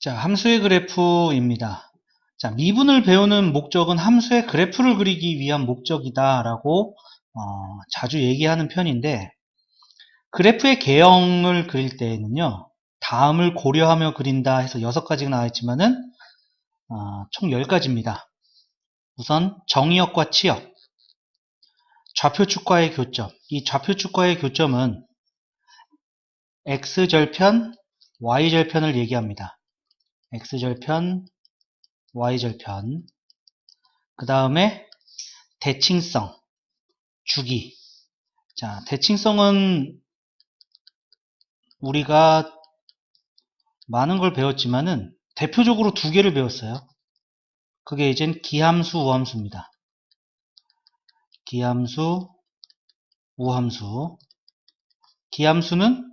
자, 함수의 그래프입니다. 자, 미분을 배우는 목적은 함수의 그래프를 그리기 위한 목적이다 라고 자주 얘기하는 편인데, 그래프의 개형을 그릴 때에는요, 다음을 고려하며 그린다 해서 6가지가 나와 있지만은 총 10가지입니다. 우선 정의역과 치역, 좌표축과의 교점. 이 좌표축과의 교점은 x절편, y절편을 얘기합니다. x절편, y절편. 그 다음에 대칭성, 주기. 자, 대칭성은 우리가 많은 걸 배웠지만은 대표적으로 2개를 배웠어요. 그게 이젠 기함수, 우함수입니다. 기함수, 우함수. 기함수는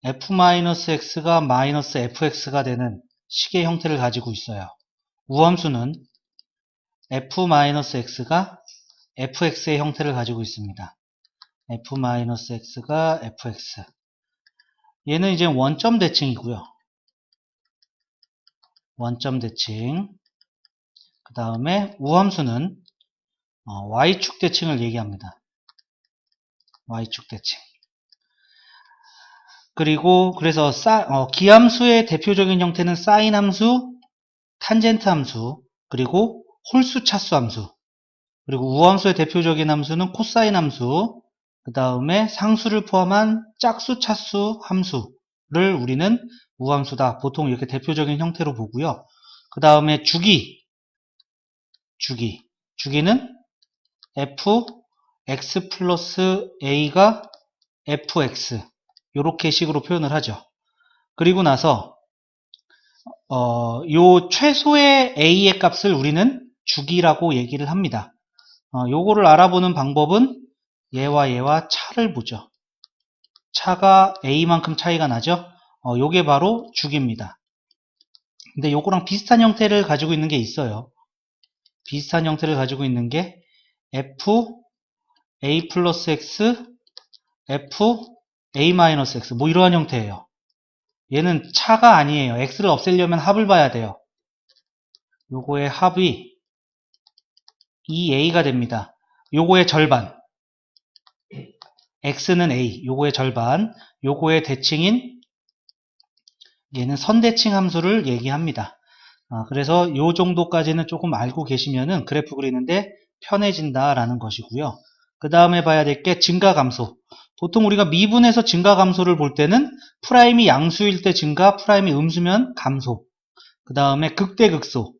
f-x가 -fx가 되는 식의 형태를 가지고 있어요. 우함수는 f-x가 fx의 형태를 가지고 있습니다. f-x가 fx. 얘는 이제 원점 대칭이고요. 원점 대칭. 그 다음에 우함수는 y축 대칭을 얘기합니다. y축 대칭. 그리고 그래서 기함수의 대표적인 형태는 사인 함수, 탄젠트 함수, 그리고 홀수 차수 함수. 그리고 우함수의 대표적인 함수는 코사인 함수, 그 다음에 상수를 포함한 짝수 차수 함수를 우리는 우함수다. 보통 이렇게 대표적인 형태로 보고요. 그 다음에 주기는 f x 플러스 a가 fx 이렇게 식으로 표현을 하죠. 그리고 나서 요 최소의 a의 값을 우리는 주기라고 얘기를 합니다. 요거를 알아보는 방법은 얘와 차를 보죠. 차가 a만큼 차이가 나죠. 요게 바로 주기입니다. 근데 요거랑 비슷한 형태를 가지고 있는 게 있어요. 비슷한 형태를 가지고 있는 게 f a 플러스 x f a 마이너스 x 뭐 이러한 형태예요. 얘는 차가 아니에요. x를 없애려면 합을 봐야 돼요. 요거의 합이 2a가 됩니다. 요거의 절반 x는 a, 요거의 절반, 요거의 대칭인 얘는 선대칭 함수를 얘기합니다. 그래서 요 정도까지는 조금 알고 계시면은 그래프 그리는데 편해진다라는 것이고요. 그 다음에 봐야 될 게 증가감소. 보통 우리가 미분에서 증가감소를 볼 때는 프라임이 양수일 때 증가, 프라임이 음수면 감소. 그 다음에 극대극소.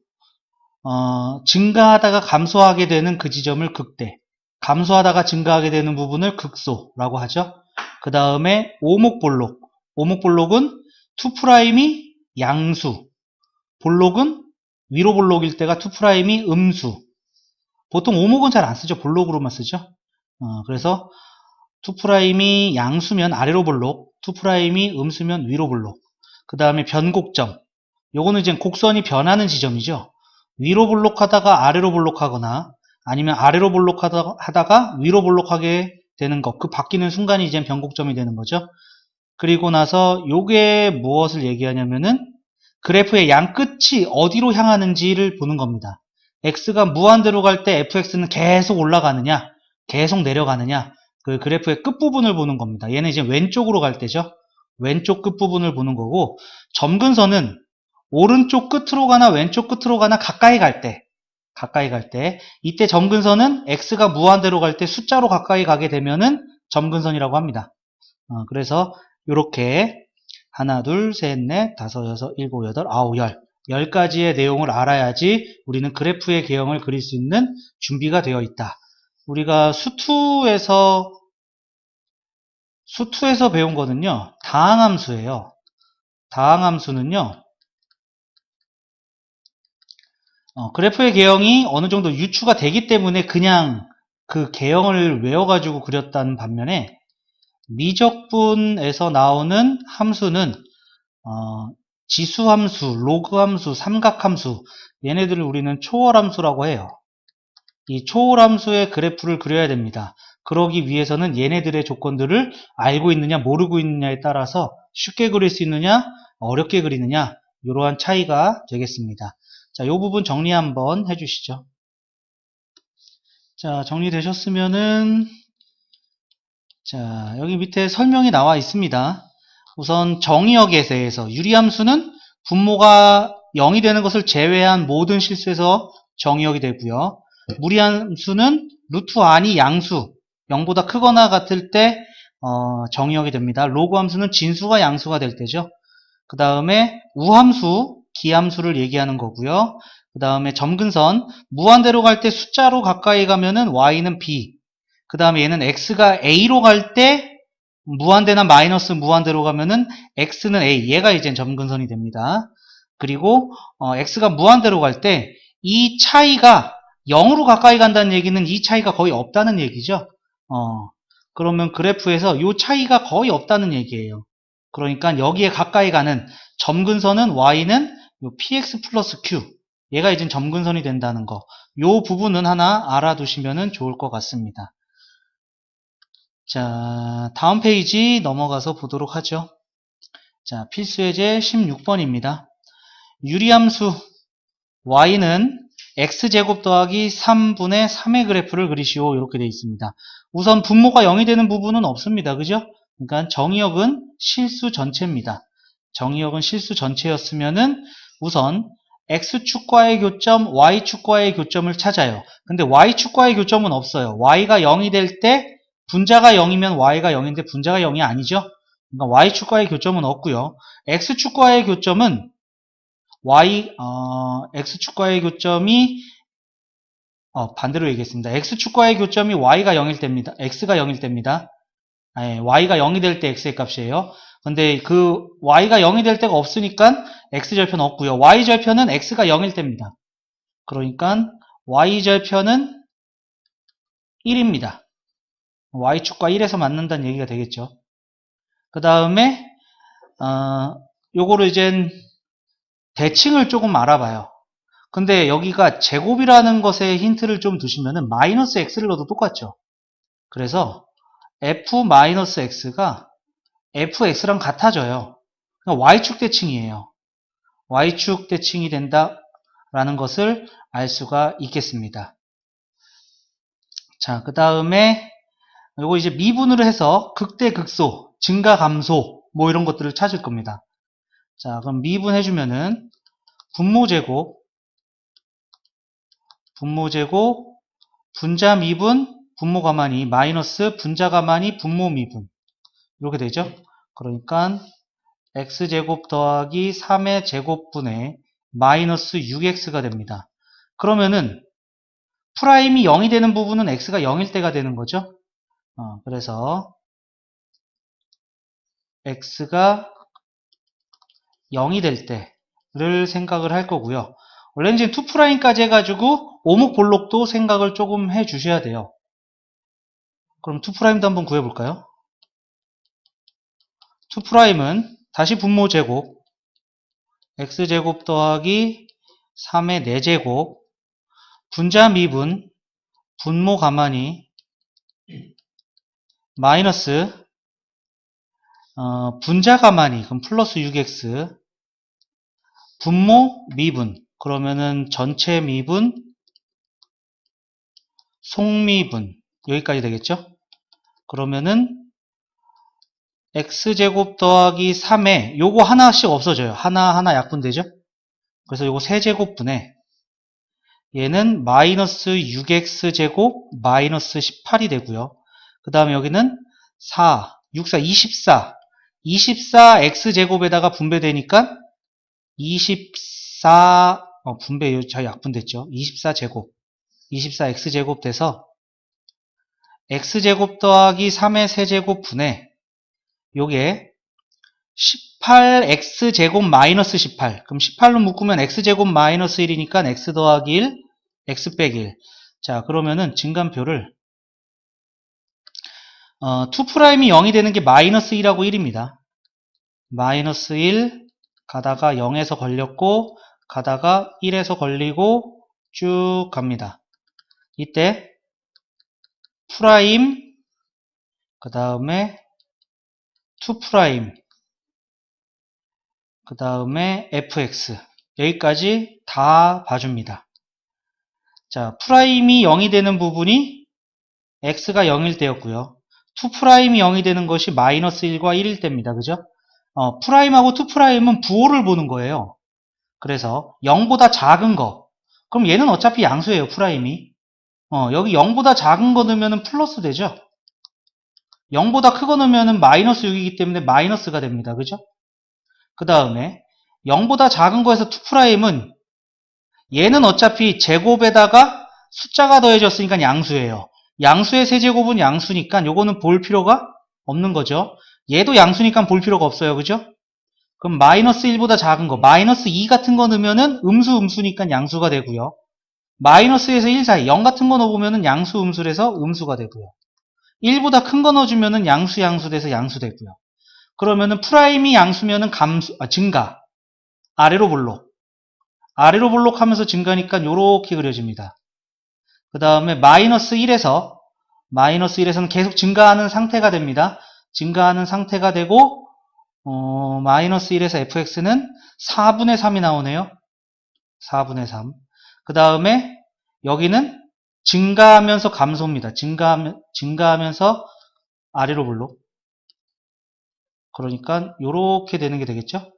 증가하다가 감소하게 되는 그 지점을 극대, 감소하다가 증가하게 되는 부분을 극소라고 하죠. 그 다음에 오목볼록. 오목볼록은 2'이 양수, 볼록은 위로 볼록일 때가 2'이 음수. 보통 오목은 잘 안 쓰죠. 볼록으로만 쓰죠. 그래서 2'이 양수면 아래로 볼록, 2'이 음수면 위로 볼록. 그 다음에 변곡점. 요거는 이제 곡선이 변하는 지점이죠. 위로 볼록하다가 아래로 볼록하거나 아니면 아래로 볼록하다가 위로 볼록하게 되는 것, 그 바뀌는 순간이 이제 변곡점이 되는 거죠. 그리고 나서 요게 무엇을 얘기하냐면은 그래프의 양 끝이 어디로 향하는지를 보는 겁니다. x가 무한대로 갈 때 fx는 계속 올라가느냐 계속 내려가느냐, 그 그래프의 끝부분을 보는 겁니다. 얘는 이제 왼쪽으로 갈 때죠. 왼쪽 끝부분을 보는 거고, 점근선은 오른쪽 끝으로 가나 왼쪽 끝으로 가나 가까이 갈 때, 이때 점근선은 x가 무한대로 갈 때 숫자로 가까이 가게 되면은 점근선이라고 합니다. 그래서 이렇게 하나, 둘, 셋, 넷, 다섯, 여섯, 일곱, 여덟, 아홉, 10가지의 내용을 알아야지 우리는 그래프의 개형을 그릴 수 있는 준비가 되어 있다. 우리가 수투에서 배운 거는요, 다항함수예요. 다항함수는요, 그래프의 개형이 어느 정도 유추가 되기 때문에 그냥 그 개형을 외워가지고 그렸다는 반면에, 미적분에서 나오는 함수는 지수함수, 로그함수, 삼각함수, 얘네들을 우리는 초월함수라고 해요. 이 초월함수의 그래프를 그려야 됩니다. 그러기 위해서는 얘네들의 조건들을 알고 있느냐 모르고 있느냐에 따라서 쉽게 그릴 수 있느냐 어렵게 그리느냐 이러한 차이가 되겠습니다. 자, 이 부분 정리 한번 해주시죠. 자, 정리되셨으면은 자, 여기 밑에 설명이 나와 있습니다. 우선 정의역에 대해서 유리함수는 분모가 0이 되는 것을 제외한 모든 실수에서 정의역이 되고요. 무리함수는 루트 안이 양수 0보다 크거나 같을 때 정의역이 됩니다. 로그 함수는 진수가 양수가 될 때죠. 그 다음에 우함수, 기함수를 얘기하는 거고요. 그 다음에 점근선, 무한대로 갈 때 숫자로 가까이 가면은 y는 b. 그 다음에 얘는 x가 a로 갈 때 무한대나 마이너스 무한대로 가면은 x는 a. 얘가 이제 점근선이 됩니다. 그리고 x가 무한대로 갈 때 이 차이가 0으로 가까이 간다는 얘기는 이 차이가 거의 없다는 얘기죠. 그러면 그래프에서 이 차이가 거의 없다는 얘기예요. 그러니까 여기에 가까이 가는 점근선은 y는 px 플러스 q. 얘가 이제 점근선이 된다는 거. 이 부분은 하나 알아두시면 좋을 것 같습니다. 자, 다음 페이지 넘어가서 보도록 하죠. 자, 필수예제 16번입니다. 유리함수 y는 x제곱 더하기 3분의 3의 그래프를 그리시오. 이렇게 되어 있습니다. 우선 분모가 0이 되는 부분은 없습니다. 그죠? 그러니까 정의역은 실수 전체입니다. 정의역은 실수 전체였으면은 우선 x축과의 교점, y축과의 교점을 찾아요. 근데 y축과의 교점은 없어요. y가 0이 될 때 분자가 0이면 y가 0인데 분자가 0이 아니죠? 그러니까 y축과의 교점은 없고요. x축과의 교점은 x축과의 교점이 반대로 얘기했습니다. x축과의 교점이 y가 0일 때입니다. x가 0일 때입니다. y가 0이 될 때 x의 값이에요. 근데 그 y가 0이 될 때가 없으니까 x절편 없고요. y절편은 x가 0일 때입니다. 그러니까 y절편은 1입니다. y축과 1에서 만난다는 얘기가 되겠죠. 그 다음에 요거를 이젠 대칭을 조금 알아봐요. 근데 여기가 제곱이라는 것에 힌트를 좀 두시면은 마이너스 x를 넣어도 똑같죠. 그래서 f-x가 fx랑 같아져요. 그러니까 y축 대칭이에요. y축 대칭이 된다라는 것을 알 수가 있겠습니다. 자, 그 다음에 요거 이제 미분으로 해서 극대 극소, 증가 감소 뭐 이런 것들을 찾을 겁니다. 자, 그럼 미분해주면은 분모제곱, 분자 미분, 분모 가만히 마이너스 분자 가만히 분모 미분 이렇게 되죠. 그러니까 x제곱 더하기 3의 제곱분의 마이너스 6x가 됩니다. 그러면은 프라임이 0이 되는 부분은 x가 0일 때가 되는 거죠. 그래서 x가 0이 될 때를 생각을 할 거고요. 원래는 지금 2'까지 해가지고 오목볼록도 생각을 조금 해 주셔야 돼요. 그럼 2'도 한번 구해볼까요? 2'은 다시 분모제곱 x제곱 더하기 3의 4제곱 분자 미분 분모 가만히 마이너스 분자 가만히 그럼 플러스 6x 분모 미분 그러면은 전체 미분 속미분 여기까지 되겠죠? 그러면은 x제곱 더하기 3에 요거 하나씩 없어져요. 하나 약분되죠? 그래서 요거 세제곱분에 얘는 마이너스 6x제곱 마이너스 18이 되고요. 그 다음에 여기는 4, 6, 4, 24 x제곱에다가 분배되니까 24 분배 잘 약분됐죠. 24제곱 24x제곱 돼서 x제곱 더하기 3의 세제곱 분에 요게 18x제곱 마이너스 18 그럼 18로 묶으면 x제곱 마이너스 1이니까 x 더하기 1 x 빼기 1 자 그러면은 증간표를 2'이 0이 되는 게 마이너스 1하고 1입니다. 마이너스 1 가다가 0에서 걸렸고 가다가 1에서 걸리고 쭉 갑니다. 이때 프라임 그 다음에 2', 그 다음에 fx. 여기까지 다 봐줍니다. 자, 프라임이 0이 되는 부분이 x가 0일 때였고요. 2'이 0이 되는 것이 마이너스 1과 1일 때입니다. 그죠? 프라임하고 2'은 부호를 보는 거예요. 그래서 0보다 작은 거. 그럼 얘는 어차피 양수예요, 프라임이. 여기 0보다 작은 거 넣으면 플러스 되죠? 0보다 크거 넣으면 마이너스 6이기 때문에 마이너스가 됩니다. 그죠? 그 다음에 0보다 작은 거에서 2'은 얘는 어차피 제곱에다가 숫자가 더해졌으니까 양수예요. 양수의 세제곱은 양수니까 요거는 볼 필요가 없는 거죠. 얘도 양수니까 볼 필요가 없어요. 그죠? 그럼 마이너스 1보다 작은 거, 마이너스 2 같은 거 넣으면은 음수니까 양수가 되고요. 마이너스에서 1 사이, 0 같은 거 넣어보면은 양수에서 음수가 되고요. 1보다 큰 거 넣어주면은 양수 돼서 양수 되고요. 그러면은 프라임이 양수면은 증가. 아래로 볼록. 아래로 볼록하면서 증가니까 요렇게 그려집니다. 그 다음에 마이너스 1에서는 계속 증가하는 상태가 됩니다. 증가하는 상태가 되고, 마이너스 1에서 fx는 4분의 3이 나오네요. 4분의 3. 그 다음에 여기는 증가하면서 감소입니다. 증가하면서 아래로 볼록. 그러니까 요렇게 되는 게 되겠죠.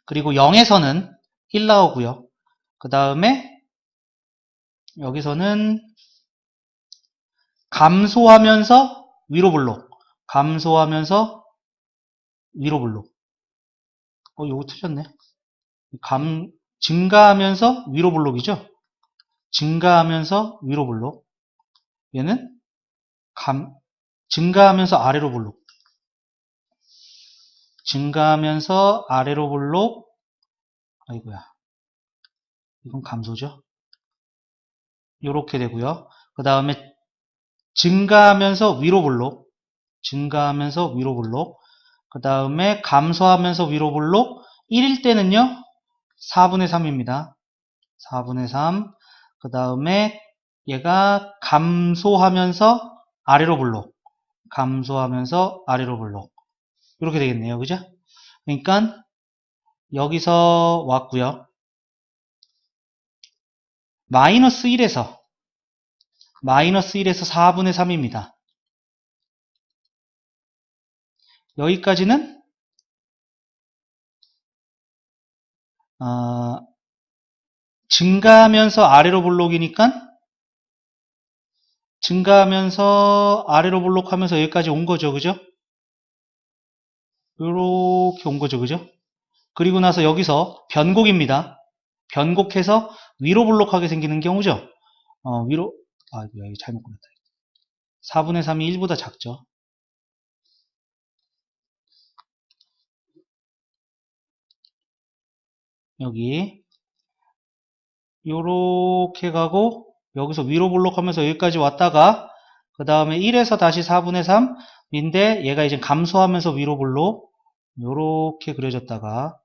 그리고 0에서는 1 나오고요. 그 다음에 여기서는 감소하면서 위로 볼록. 감소하면서 위로 볼록. 요거 틀렸네. 증가하면서 위로 볼록이죠. 증가하면서 위로 볼록. 얘는 증가하면서 아래로 볼록. 증가하면서 아래로 볼록. 아이고야. 이건 감소죠. 요렇게 되고요. 그 다음에 증가하면서 위로 볼록. 증가하면서 위로 볼록. 그 다음에 감소하면서 위로 볼록. 1일 때는요. 4분의 3입니다. 4분의 3. 그 다음에 얘가 감소하면서 아래로 볼록. 감소하면서 아래로 볼록. 이렇게 되겠네요. 그죠? 그러니까 여기서 왔고요. 마이너스 1에서 4분의 3입니다. 여기까지는 증가하면서 아래로 볼록이니까 증가하면서 아래로 볼록하면서 여기까지 온 거죠. 그죠? 이렇게 온 거죠. 그죠? 그리고 나서 여기서 변곡입니다. 변곡해서 위로 볼록하게 생기는 경우죠. 위로, 여기 잘못 그렸다. 4분의 3이 1보다 작죠. 여기 요렇게 가고 여기서 위로 볼록하면서 여기까지 왔다가 그 다음에 1에서 다시 4분의 3인데 얘가 이제 감소하면서 위로 볼록 요렇게 그려졌다가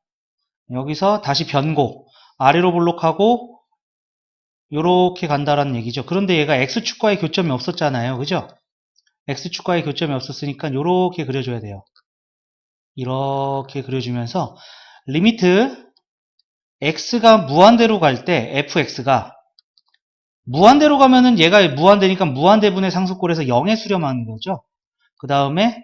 여기서 다시 변곡 아래로 볼록하고 요렇게 간다라는 얘기죠. 그런데 얘가 x축과의 교점이 없었잖아요. 그죠? x축과의 교점이 없었으니까 요렇게 그려줘야 돼요. 이렇게 그려주면서 리미트 x가 무한대로 갈 때 fx가 무한대로 가면은 얘가 무한대니까 무한대분의 상수꼴에서 0에 수렴하는 거죠. 그 다음에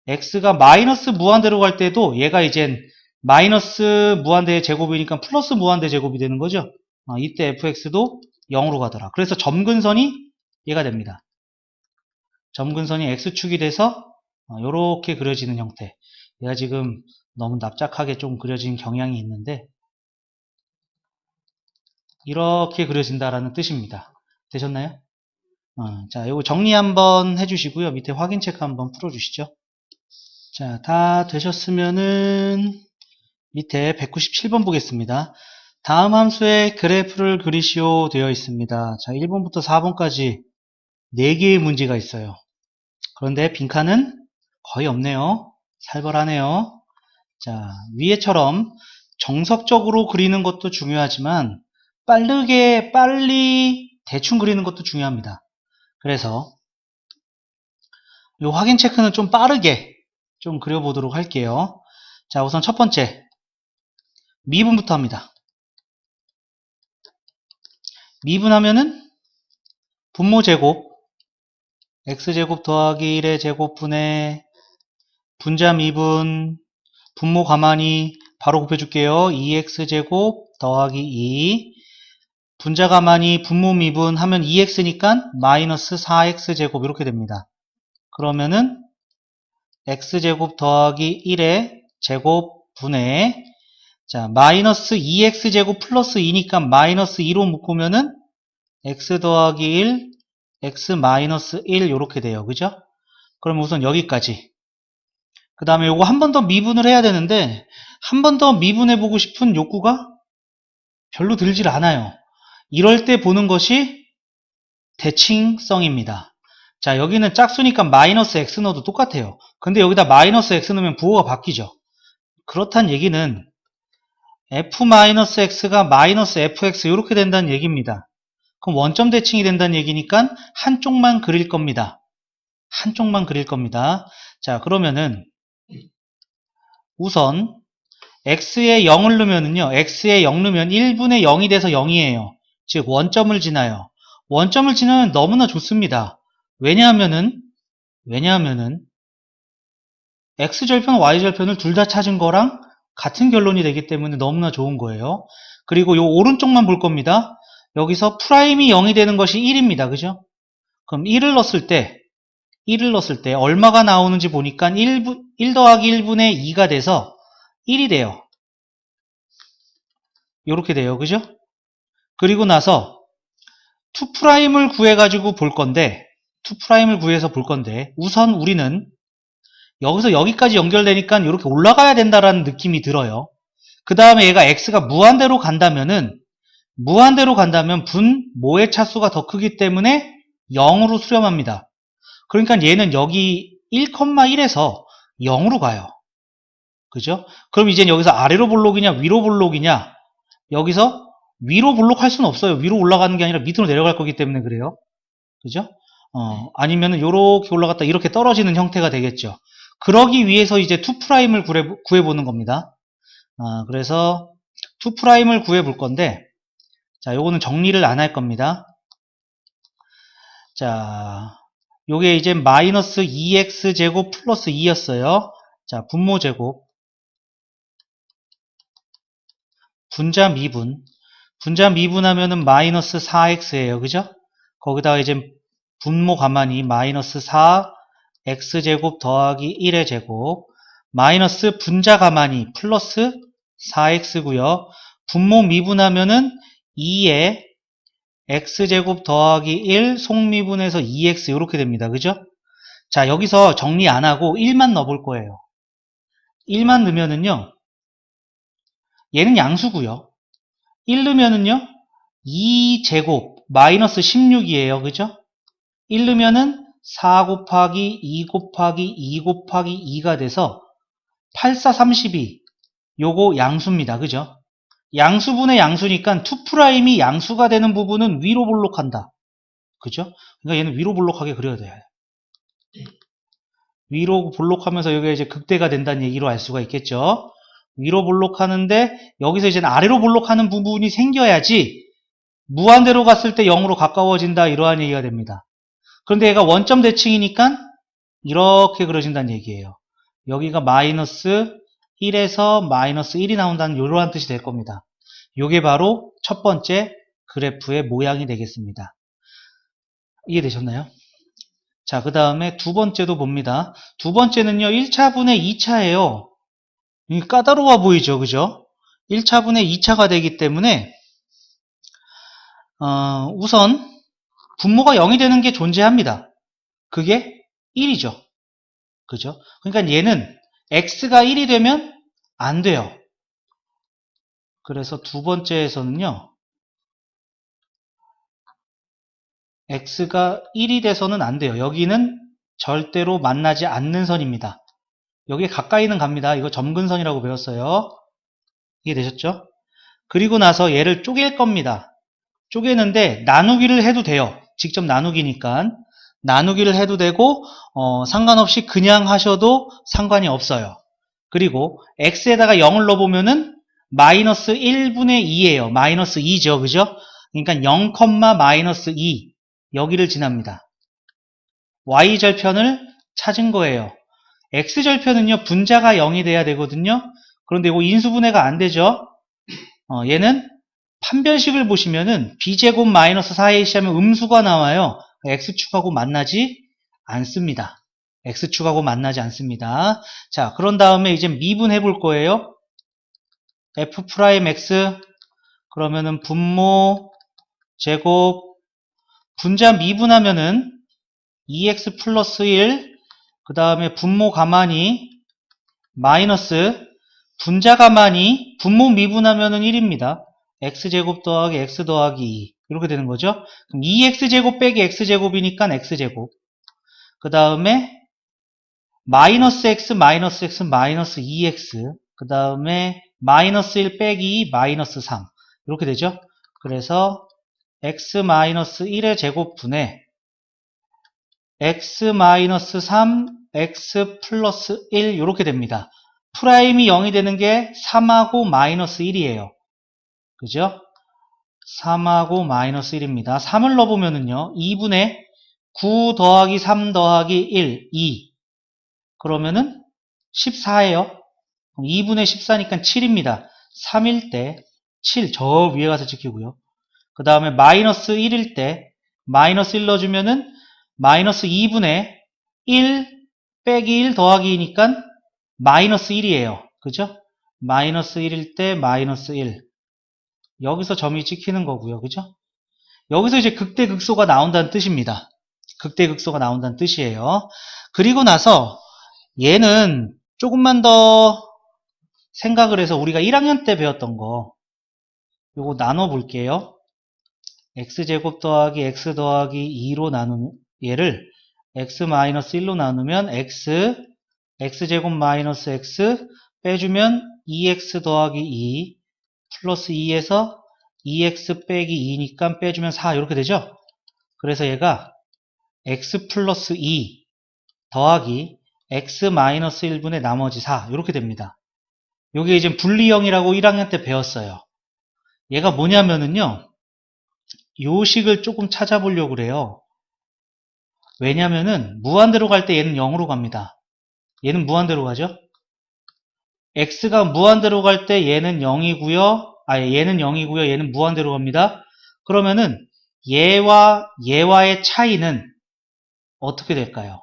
x가 마이너스 무한대로 갈 때도 얘가 이젠 마이너스 무한대의 제곱이니까 플러스 무한대 제곱이 되는 거죠. 이때 fx도 0으로 가더라. 그래서 점근선이 얘가 됩니다. 점근선이 x축이 돼서 이렇게 그려지는 형태. 얘가 지금 너무 납작하게 좀 그려진 경향이 있는데 이렇게 그려진다라는 뜻입니다. 되셨나요? 자, 이거 정리 한번 해주시고요. 밑에 확인 체크 한번 풀어주시죠. 자, 다 되셨으면은 밑에 197번 보겠습니다. 다음 함수의 그래프를 그리시오 되어 있습니다. 자, 1번부터 4번까지 4개의 문제가 있어요. 그런데 빈칸은 거의 없네요. 살벌하네요. 자, 위에처럼 정석적으로 그리는 것도 중요하지만 빨리 대충 그리는 것도 중요합니다. 그래서 요 확인 체크는 좀 빠르게 좀 그려보도록 할게요. 자, 우선 첫 번째 미분부터 합니다. 미분하면은 분모 제곱 x제곱 더하기 1의 제곱분의 분자 미분 분모 가만히 바로 곱해줄게요. 2x제곱 더하기 2 분자 가만히 분모 미분 하면 2x니까 마이너스 4x제곱 이렇게 됩니다. 그러면은 x제곱 더하기 1의 제곱분의 자 마이너스 2x제곱 플러스 2니까 마이너스 2로 묶으면은 x 더하기 1 x 마이너스 1 이렇게 돼요. 그죠? 그럼 우선 여기까지. 그 다음에 요거 한 번 더 미분을 해야 되는데 한 번 더 미분해보고 싶은 욕구가 별로 들질 않아요. 이럴 때 보는 것이 대칭성입니다. 자, 여기는 짝수니까 마이너스 x 넣어도 똑같아요. 근데 여기다 마이너스 x 넣으면 부호가 바뀌죠. 그렇단 얘기는 f-x가 마이너스 fx 이렇게 된다는 얘기입니다. 그럼 원점 대칭이 된다는 얘기니까 한쪽만 그릴 겁니다. 한쪽만 그릴 겁니다. 자, 그러면은 우선 x에 0을 넣으면은요. x에 0 넣으면 1분의 0이 돼서 0이에요. 즉 원점을 지나요. 원점을 지나면 너무나 좋습니다. 왜냐하면은 x절편, y절편을 둘 다 찾은 거랑 같은 결론이 되기 때문에 너무나 좋은 거예요. 그리고 요 오른쪽만 볼 겁니다. 여기서 프라임이 0이 되는 것이 1입니다. 그죠? 그럼 1을 넣었을 때 얼마가 나오는지 보니까 1 더하기 1분의 2가 돼서 1이 돼요. 요렇게 돼요. 그죠? 그리고 나서 2'을 구해가지고 볼 건데 2'을 구해서 볼 건데 우선 우리는 여기서 여기까지 연결되니까 이렇게 올라가야 된다라는 느낌이 들어요. 그 다음에 얘가 x가 무한대로 간다면 분모의 차수가 더 크기 때문에 0으로 수렴합니다. 그러니까 얘는 여기 1,1에서 0으로 가요. 그죠? 그럼 이제 여기서 아래로 볼록이냐 위로 볼록이냐 여기서 위로 볼록할 수는 없어요. 위로 올라가는 게 아니라 밑으로 내려갈 거기 때문에 그래요. 그죠? 아니면은 요렇게 올라갔다 이렇게 떨어지는 형태가 되겠죠. 그러기 위해서 이제 2'을 구해보는 겁니다. 그래서 2'을 구해볼 건데 자, 요거는 정리를 안 할 겁니다. 자, 요게 이제 마이너스 2x제곱 플러스 2였어요. 자, 분모 제곱 분자 미분하면은 마이너스 4x예요. 그죠? 거기다가 이제 분모 가만히 마이너스 4 x제곱 더하기 1의 제곱 마이너스 분자 가만히 플러스 4x고요. 분모 미분하면은 2에 x제곱 더하기 1 속미분해서 2x 이렇게 됩니다. 그죠? 자, 여기서 정리 안 하고 1만 넣어볼 거예요. 1만 넣으면은요. 얘는 양수고요. 1 넣으면은요. 2제곱 마이너스 16이에요. 그죠? 1 넣으면은 4 곱하기 2 곱하기 2 곱하기 2가 돼서 8, 4, 32 요거 양수입니다. 그죠? 양수분의 양수니까 2'이 양수가 되는 부분은 위로 볼록한다. 그죠? 그러니까 얘는 위로 볼록하게 그려야 돼요. 위로 볼록하면서 여기가 이제 극대가 된다는 얘기로 알 수가 있겠죠. 위로 볼록하는데 여기서 이제 아래로 볼록하는 부분이 생겨야지 무한대로 갔을 때 0으로 가까워진다 이러한 얘기가 됩니다. 그런데 얘가 원점 대칭이니까 이렇게 그려진다는 얘기예요. 여기가 마이너스 1에서 마이너스 1이 나온다는 이러한 뜻이 될 겁니다. 이게 바로 첫 번째 그래프의 모양이 되겠습니다. 이해되셨나요? 자, 그 다음에 두 번째도 봅니다. 두 번째는요, 1차분의 2차예요. 까다로워 보이죠, 그죠? 1차분의 2차가 되기 때문에, 우선, 분모가 0이 되는 게 존재합니다. 그게 1이죠. 그죠? 그러니까 얘는 x가 1이 되면 안 돼요. 그래서 두 번째에서는요, x가 1이 돼서는 안 돼요. 여기는 절대로 만나지 않는 선입니다. 여기에 가까이는 갑니다. 이거 점근선이라고 배웠어요. 이해되셨죠? 그리고 나서 얘를 쪼갤 겁니다. 쪼개는데 나누기를 해도 돼요. 직접 나누기니까. 나누기를 해도 되고 상관없이 그냥 하셔도 상관이 없어요. 그리고 x에다가 0을 넣어보면은 마이너스 1분의 2예요. 마이너스 2죠. 그죠? 그러니까 0, 마이너스 2 여기를 지납니다. y절편을 찾은 거예요. x절편은요. 분자가 0이 돼야 되거든요. 그런데 이거 인수분해가 안 되죠. 얘는 판별식을 보시면은 b제곱 마이너스 4ac 하면 음수가 나와요. x축하고 만나지 않습니다. x축하고 만나지 않습니다. 자, 그런 다음에 이제 미분해 볼 거예요. f'x 그러면은 분모 제곱 분자 미분하면은 2x 플러스 1 그 다음에 분모 가만히 마이너스 분자 가만히 분모 미분하면은 1입니다. x제곱 더하기 x 더하기 2 이렇게 되는 거죠. 그럼 2x제곱 빼기 x제곱이니까 x제곱 그 다음에 마이너스 x 마이너스 x 마이너스 2x 그 다음에 마이너스 1 빼기 2 마이너스 3 이렇게 되죠. 그래서 x 마이너스 1의 제곱분의 x 마이너스 3 x 플러스 1 이렇게 됩니다. 프라임이 0이 되는 게 3하고 마이너스 1이에요. 그죠? 3하고 마이너스 1입니다. 3을 넣어보면은요, 2분의 9 더하기 3 더하기 1, 2. 그러면은 14예요. 2분의 14니까 7입니다. 3일 때 7, 저 위에 가서 지키고요. 그 다음에 마이너스 1일 때 마이너스 1 넣어주면은 마이너스 2분의 1 빼기 1 더하기 2니까 마이너스 1이에요. 그죠? 마이너스 1일 때 마이너스 1. 여기서 점이 찍히는 거고요. 그죠? 여기서 이제 극대극소가 나온다는 뜻입니다. 극대극소가 나온다는 뜻이에요. 그리고 나서 얘는 조금만 더 생각을 해서 우리가 1학년 때 배웠던 거 요거 나눠 볼게요. x제곱 더하기 x 더하기 2로 나누면 얘를 x-1로 나누면 x제곱 마이너스 x 빼주면 2x 더하기 2 플러스 2에서 2x 빼기 2니까 빼주면 4 이렇게 되죠. 그래서 얘가 x 플러스 2 더하기 x 마이너스 1분의 나머지 4 이렇게 됩니다. 요게 이제 분리형이라고 1학년 때 배웠어요. 얘가 뭐냐면은요. 요 식을 조금 찾아보려고 그래요. 왜냐면은 무한대로 갈 때 얘는 0으로 갑니다. 얘는 무한대로 가죠. x가 무한대로 갈 때 얘는 0이고요. 얘는 0이고요. 얘는 무한대로 갑니다. 그러면은 얘와의 차이는 어떻게 될까요?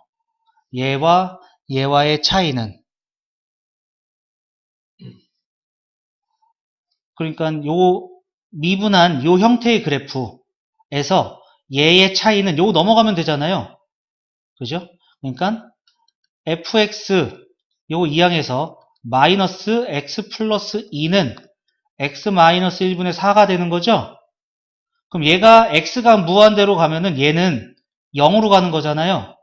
얘와의 차이는 그러니까 요 미분한 요 형태의 그래프에서 얘의 차이는 요거 넘어가면 되잖아요. 그죠? 그러니까 fx 요거 이항에서 마이너스 x 플러스 2는 x 마이너스 1분의 4가 되는 거죠? 그럼 얘가 x가 무한대로 가면은 얘는 0으로 가는 거잖아요.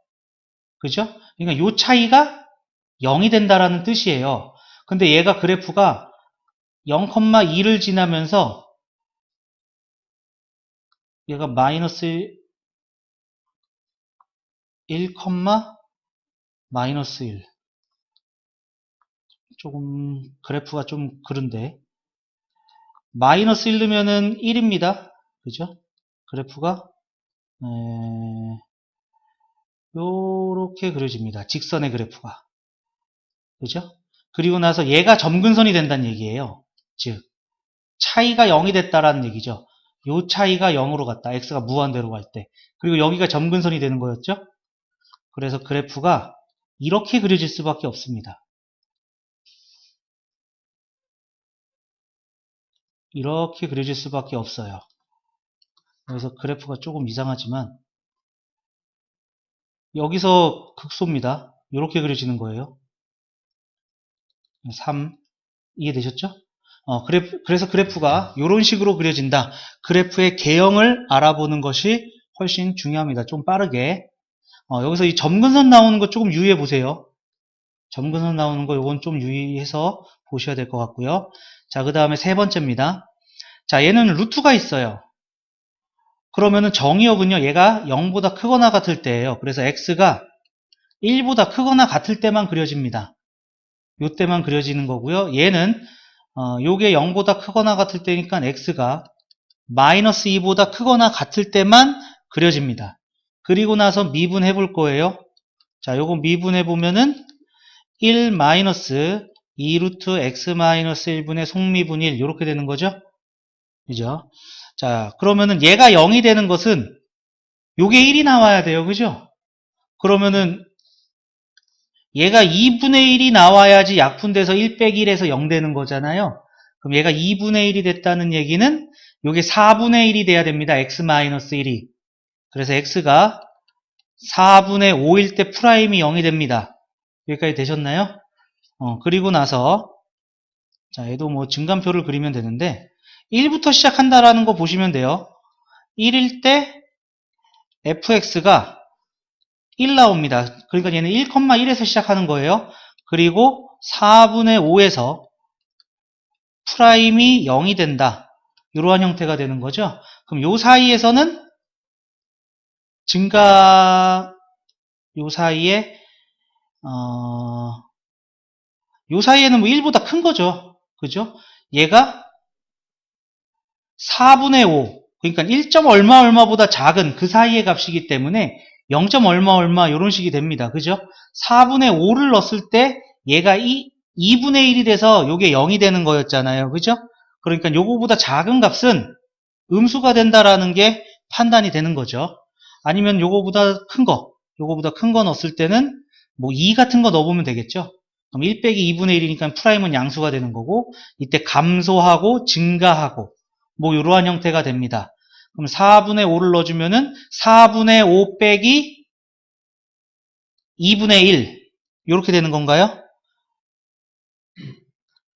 그죠? 그러니까 요 차이가 0이 된다라는 뜻이에요. 근데 얘가 그래프가 0,2를 지나면서 얘가 마이너스 1, 마이너스 1. 조금 그래프가 좀 그런데 마이너스 1 넣으면은 1입니다. 그죠? 그래프가 요렇게 그려집니다. 직선의 그래프가. 그죠? 그리고 나서 얘가 점근선이 된다는 얘기예요. 즉 차이가 0이 됐다라는 얘기죠. 요 차이가 0으로 갔다. x가 무한대로 갈 때. 그리고 여기가 점근선이 되는 거였죠. 그래서 그래프가 이렇게 그려질 수밖에 없습니다. 이렇게 그려질 수밖에 없어요. 그래서 그래프가 조금 이상하지만 여기서 극소입니다. 이렇게 그려지는 거예요. 3 이해되셨죠? 그래서 그래프가 이런 식으로 그려진다. 그래프의 개형을 알아보는 것이 훨씬 중요합니다. 좀 빠르게. 여기서 이 점근선 나오는 거 조금 유의해 보세요. 점근선 나오는 거 이건 좀 유의해서 보셔야 될 것 같고요. 자, 그 다음에 세 번째입니다. 자, 얘는 루트가 있어요. 그러면은 정의역은요, 얘가 0보다 크거나 같을 때예요. 그래서 x가 1보다 크거나 같을 때만 그려집니다. 요때만 그려지는 거고요. 얘는 요게 0보다 크거나 같을 때니까 x가 마이너스 2보다 크거나 같을 때만 그려집니다. 그리고 나서 미분해 볼 거예요. 자, 요거 미분해 보면은 1 마이너스 2 루트 x 마이너스 1분의 속미분 1 이렇게 되는 거죠. 그죠? 자, 그러면은 얘가 0이 되는 것은 요게 1이 나와야 돼요. 그죠? 그러면은 얘가 2분의 1이 나와야지 약분돼서 1 빼기 1에서 0 되는 거잖아요. 그럼 얘가 2분의 1이 됐다는 얘기는 요게 4분의 1이 돼야 됩니다. x-1이. 그래서 x가 4분의 5일 때 프라임이 0이 됩니다. 여기까지 되셨나요? 그리고 나서 자, 얘도 뭐 증감표를 그리면 되는데 1부터 시작한다라는 거 보시면 돼요. 1일 때 fx가 1 나옵니다. 그러니까 얘는 1,1에서 시작하는 거예요. 그리고 4분의 5에서 프라임이 0이 된다. 이러한 형태가 되는 거죠. 그럼 요 사이에서는 요 사이에 요 사이에는 뭐 1보다 큰 거죠. 그죠? 얘가 4분의 5, 그러니까 1점 얼마 얼마보다 작은 그 사이의 값이기 때문에 0점 얼마 얼마 이런 식이 됩니다. 그죠? 4분의 5를 넣었을 때 얘가 2분의 1이 돼서 요게 0이 되는 거였잖아요. 그죠? 그러니까 요거보다 작은 값은 음수가 된다라는 게 판단이 되는 거죠. 아니면 요거보다 큰 거 넣었을 때는 뭐 2 같은 거 넣어보면 되겠죠. 그럼 1 빼기 2분의 1이니까 프라임은 양수가 되는 거고, 이때 감소하고 증가하고 뭐 이러한 형태가 됩니다. 그럼 4분의 5를 넣어주면은 4분의 5 빼기 2분의 1 이렇게 되는 건가요?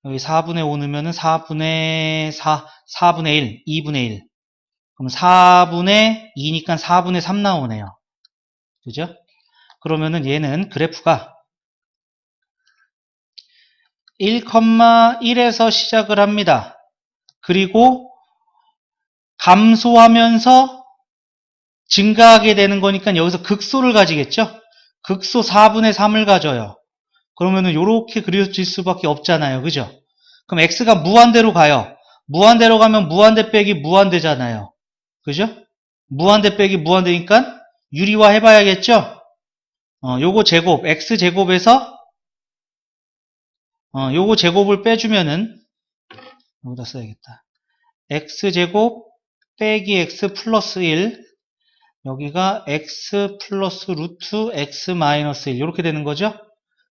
여기 4분의 5 넣으면은 4분의 4, 4분의 1, 2분의 1. 그럼 4분의 2니까 4분의 3 나오네요. 그죠? 그러면은 얘는 그래프가 1,1에서 시작을 합니다. 그리고 감소하면서 증가하게 되는 거니까 여기서 극소를 가지겠죠? 극소 4분의 3을 가져요. 그러면은 이렇게 그려질 수밖에 없잖아요. 그죠? 그럼 x가 무한대로 가요. 무한대로 가면 무한대 빼기 무한대잖아요. 그죠? 무한대 빼기 무한대니까 유리화 해봐야겠죠? 요거 제곱, x제곱에서 요거 제곱을 빼주면은 여기다 써야겠다. x제곱 빼기 x 플러스 1, 여기가 x 플러스 루트 x 마이너스 1 이렇게 되는 거죠.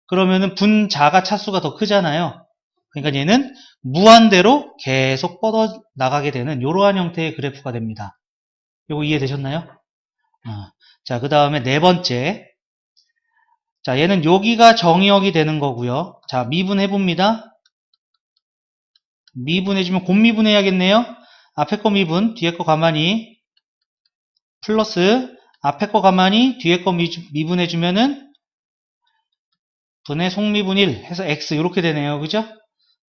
그러면은 분자가 차수가 더 크잖아요. 그러니까 얘는 무한대로 계속 뻗어 나가게 되는 이러한 형태의 그래프가 됩니다. 요거 이해되셨나요? 자, 그 다음에 네 번째. 자, 얘는 여기가 정의역이 되는 거고요. 자, 미분해봅니다. 미분해주면 곱미분해야겠네요. 앞에 거 미분, 뒤에 거 가만히 플러스 앞에 거 가만히 뒤에 거 미분해주면은 분의 속미분 1 해서 x 이렇게 되네요. 그죠?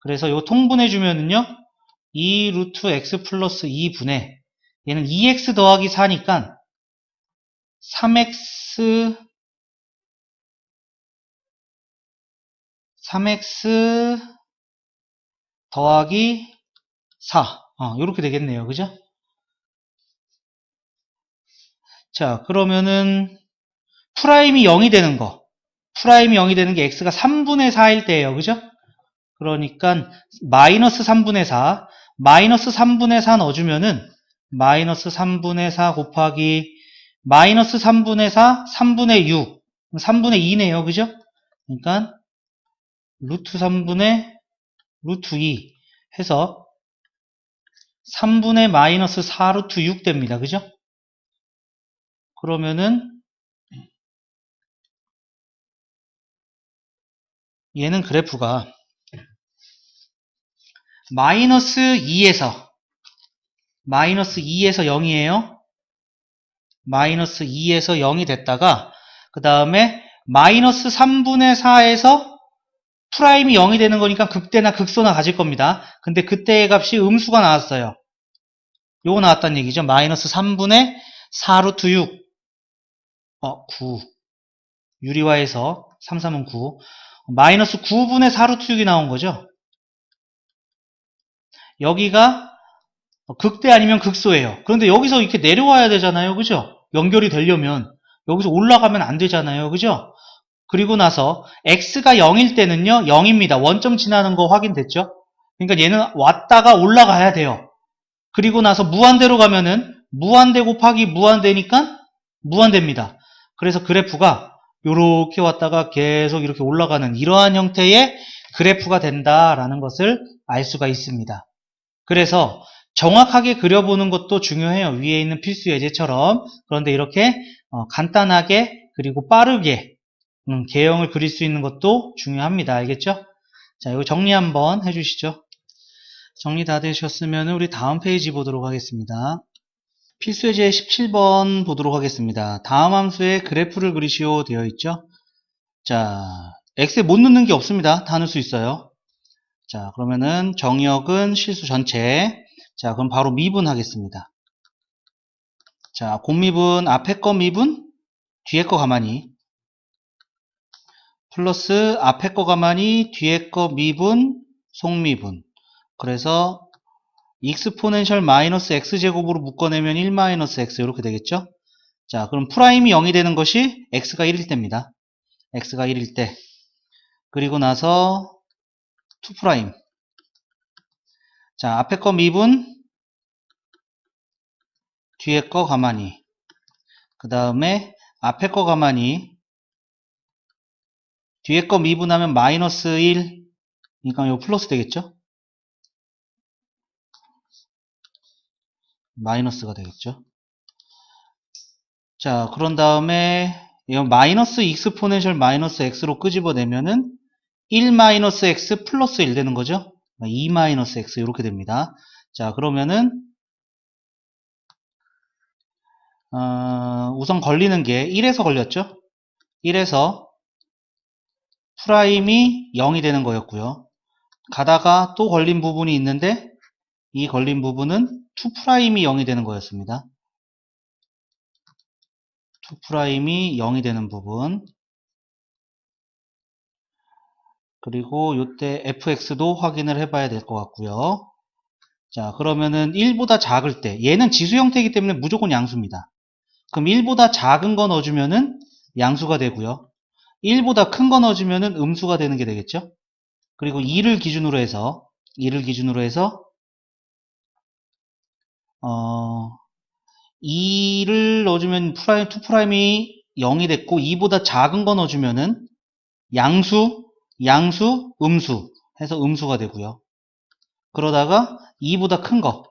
그래서 요 통분해주면은요 2 루트 x 플러스 2분의 얘는 2x 더하기 4니까 3x 더하기 4 이렇게 되겠네요. 그죠? 자, 그러면은 프라임이 0이 되는 거, 프라임이 0이 되는 게 x가 3분의 4일 때예요. 그죠? 그러니까 마이너스 3분의 4, 마이너스 3분의 4 넣어주면은 마이너스 3분의 4 곱하기 마이너스 3분의 4, 3분의 6, 3분의 2네요. 그죠? 그러니까 루트 3분의 루트 2 해서 3분의 마이너스 4 루트 6 됩니다. 그죠? 그러면은 얘는 그래프가 마이너스 2에서 0이에요. 마이너스 2에서 0이 됐다가 그 다음에 마이너스 3분의 4에서 프라임이 0이 되는 거니까 극대나 극소나 가질 겁니다. 근데 그때의 값이 음수가 나왔어요. 요거 나왔다는 얘기죠. 마이너스 3분의 4루트 6. 9. 유리화해서 3, 3은 9. 마이너스 9분의 4루트 6이 나온 거죠. 여기가 극대 아니면 극소예요. 그런데 여기서 이렇게 내려와야 되잖아요. 그죠? 연결이 되려면. 여기서 올라가면 안 되잖아요. 그죠? 그리고 나서 x가 0일 때는요. 0입니다. 원점 지나는 거 확인됐죠? 그러니까 얘는 왔다가 올라가야 돼요. 그리고 나서 무한대로 가면은 무한대 곱하기 무한대니까 무한대입니다. 그래서 그래프가 이렇게 왔다가 계속 이렇게 올라가는 이러한 형태의 그래프가 된다라는 것을 알 수가 있습니다. 그래서 정확하게 그려보는 것도 중요해요. 위에 있는 필수 예제처럼. 그런데 이렇게 간단하게 그리고 빠르게 개형을 그릴 수 있는 것도 중요합니다. 알겠죠? 자, 이거 정리 한번 해주시죠. 정리 다 되셨으면 우리 다음 페이지 보도록 하겠습니다. 필수 예제 17번 보도록 하겠습니다. 다음 함수의 그래프를 그리시오 되어 있죠? 자, x에 못 넣는 게 없습니다. 다 넣을 수 있어요. 자, 그러면은 정의역은 실수 전체. 자, 그럼 바로 미분하겠습니다. 자, 곱미분 앞에 거 미분, 뒤에 거 가만히. 플러스 앞에 거 가만히, 뒤에 거 미분, 속미분. 그래서 익스포넨셜 마이너스 x제곱으로 묶어내면 1 마이너스 x 이렇게 되겠죠? 자, 그럼 프라임이 0이 되는 것이 x가 1일 때입니다. x가 1일 때. 그리고 나서 2 프라임. 자, 앞에 거 미분, 뒤에 거 가만히. 그 다음에 앞에 거 가만히, 뒤에 거 미분하면 마이너스 1. 그러니까 이거 플러스 되겠죠? 마이너스가 되겠죠? 자, 그런 다음에 이거 마이너스 익스포넨셜 마이너스 x로 끄집어내면은 1 마이너스 x 플러스 1 되는 거죠? 2 마이너스 x 이렇게 됩니다. 자, 그러면은 우선 걸리는 게 1에서 걸렸죠? 1에서 프라임이 0이 되는 거였고요. 가다가 또 걸린 부분이 있는데 이 걸린 부분은 2 프라임이 0이 되는 거였습니다. 2 프라임이 0이 되는 부분. 그리고 이때 fx도 확인을 해봐야 될 것 같고요. 자, 그러면은 1보다 작을 때 얘는 지수 형태이기 때문에 무조건 양수입니다. 그럼 1보다 작은 거 넣어주면은 양수가 되고요. 1보다 큰 거 넣어주면은 음수가 되는 게 되겠죠. 그리고 2를 기준으로 해서 2를 넣어주면 프라임, 2 프라임이 0이 됐고 2보다 작은 거 넣어주면은 양수, 음수 해서 음수가 되고요. 그러다가 2보다 큰 거,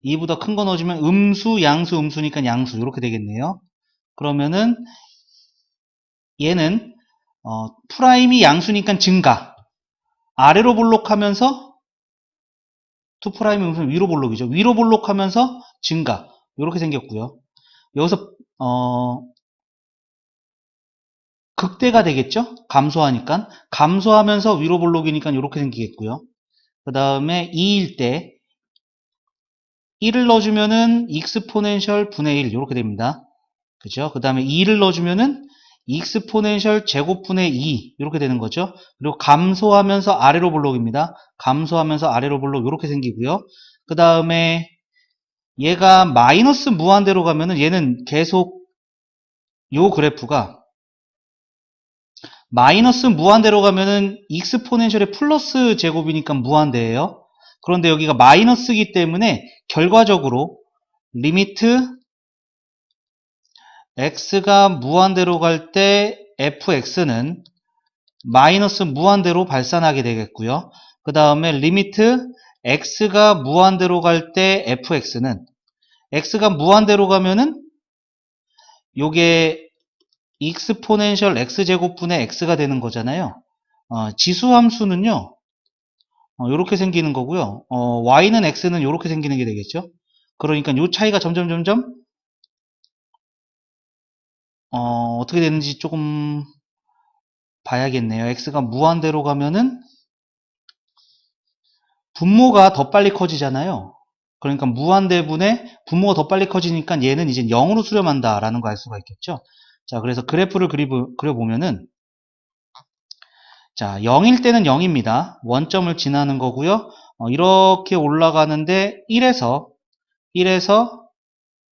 넣어주면 음수, 양수, 음수니까 양수 이렇게 되겠네요. 그러면은 얘는 프라임이 양수니까 증가, 아래로 볼록하면서 2 프라임 음수 위로 볼록이죠. 위로 볼록하면서 증가 이렇게 생겼고요. 여기서 극대가 되겠죠? 감소하니까. 감소하면서 위로 볼록이니까 이렇게 생기겠고요. 그 다음에 2일 때 1을 넣어주면은 익스포넨셜 분의 1 이렇게 됩니다. 그죠? 그 다음에 2를 넣어주면은 익스포넨셜 제곱분의 2 이렇게 되는 거죠. 그리고 감소하면서 아래로 볼록입니다. 감소하면서 아래로 볼록 이렇게 생기고요. 그 다음에 얘가 마이너스 무한대로 가면은 얘는 계속 요 그래프가 마이너스 무한대로 가면은 익스포넨셜의 플러스 제곱이니까 무한대예요. 그런데 여기가 마이너스이기 때문에 결과적으로 리미트 x가 무한대로 갈 때 fx는 마이너스 무한대로 발산하게 되겠고요. 그 다음에 리미트 x가 무한대로 갈 때 fx는 x가 무한대로 가면은 요게 익스포넨셜 x제곱분의 x가 되는 거잖아요. 지수함수는요 이렇게 생기는 거고요. y는 x는 이렇게 생기는 게 되겠죠. 그러니까 요 차이가 점점 어떻게 되는지 조금 봐야겠네요. x가 무한대로 가면은 분모가 더 빨리 커지잖아요. 그러니까 무한대분의 분모가 더 빨리 커지니까 얘는 이제 0으로 수렴한다라는 거 알 수가 있겠죠. 자, 그래서 그래프를 그려보면은, 자, 0일 때는 0입니다. 원점을 지나는 거고요. 이렇게 올라가는데 1에서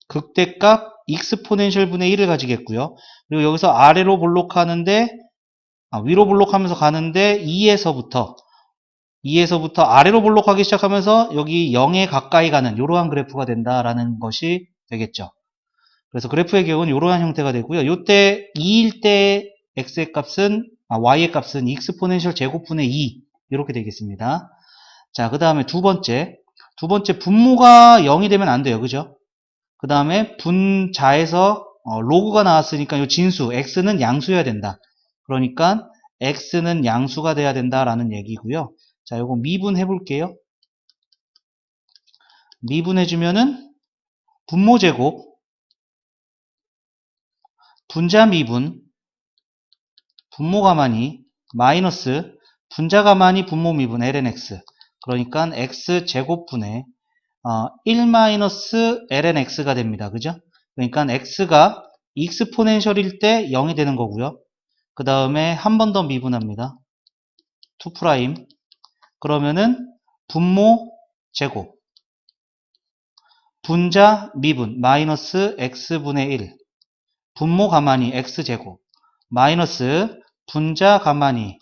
극대값 익스포넨셜 분의 1을 가지겠고요. 그리고 여기서 아래로 볼록하는데, 위로 볼록하면서 가는데 2에서부터 아래로 볼록하기 시작하면서 여기 0에 가까이 가는 이러한 그래프가 된다라는 것이 되겠죠. 그래서 그래프의 경우는 이러한 형태가 되고요. 이때 2일 때 x의 값은 y의 값은 익스포넨셜 제곱분의 2 이렇게 되겠습니다. 자, 그 다음에 두 번째 분모가 0이 되면 안 돼요. 그죠? 그 다음에 분자에서 로그가 나왔으니까 이 진수 x는 양수여야 된다. 그러니까 x는 양수가 돼야 된다라는 얘기고요. 자, 요거 미분해 볼게요. 미분해주면은 분모 제곱, 분자 미분, 분모 가만히 마이너스 분자 가만히 분모 미분 lnx. 그러니까 x 제곱분의 1 마이너스 lnx가 됩니다. 그죠? 그러니까 x가 익스포넨셜일 때 0이 되는 거고요. 그 다음에 한 번 더 미분합니다. 2'. 그러면은 분모 제곱 분자 미분 마이너스 x분의 1 분모 가만히 x제곱 마이너스 분자 가만히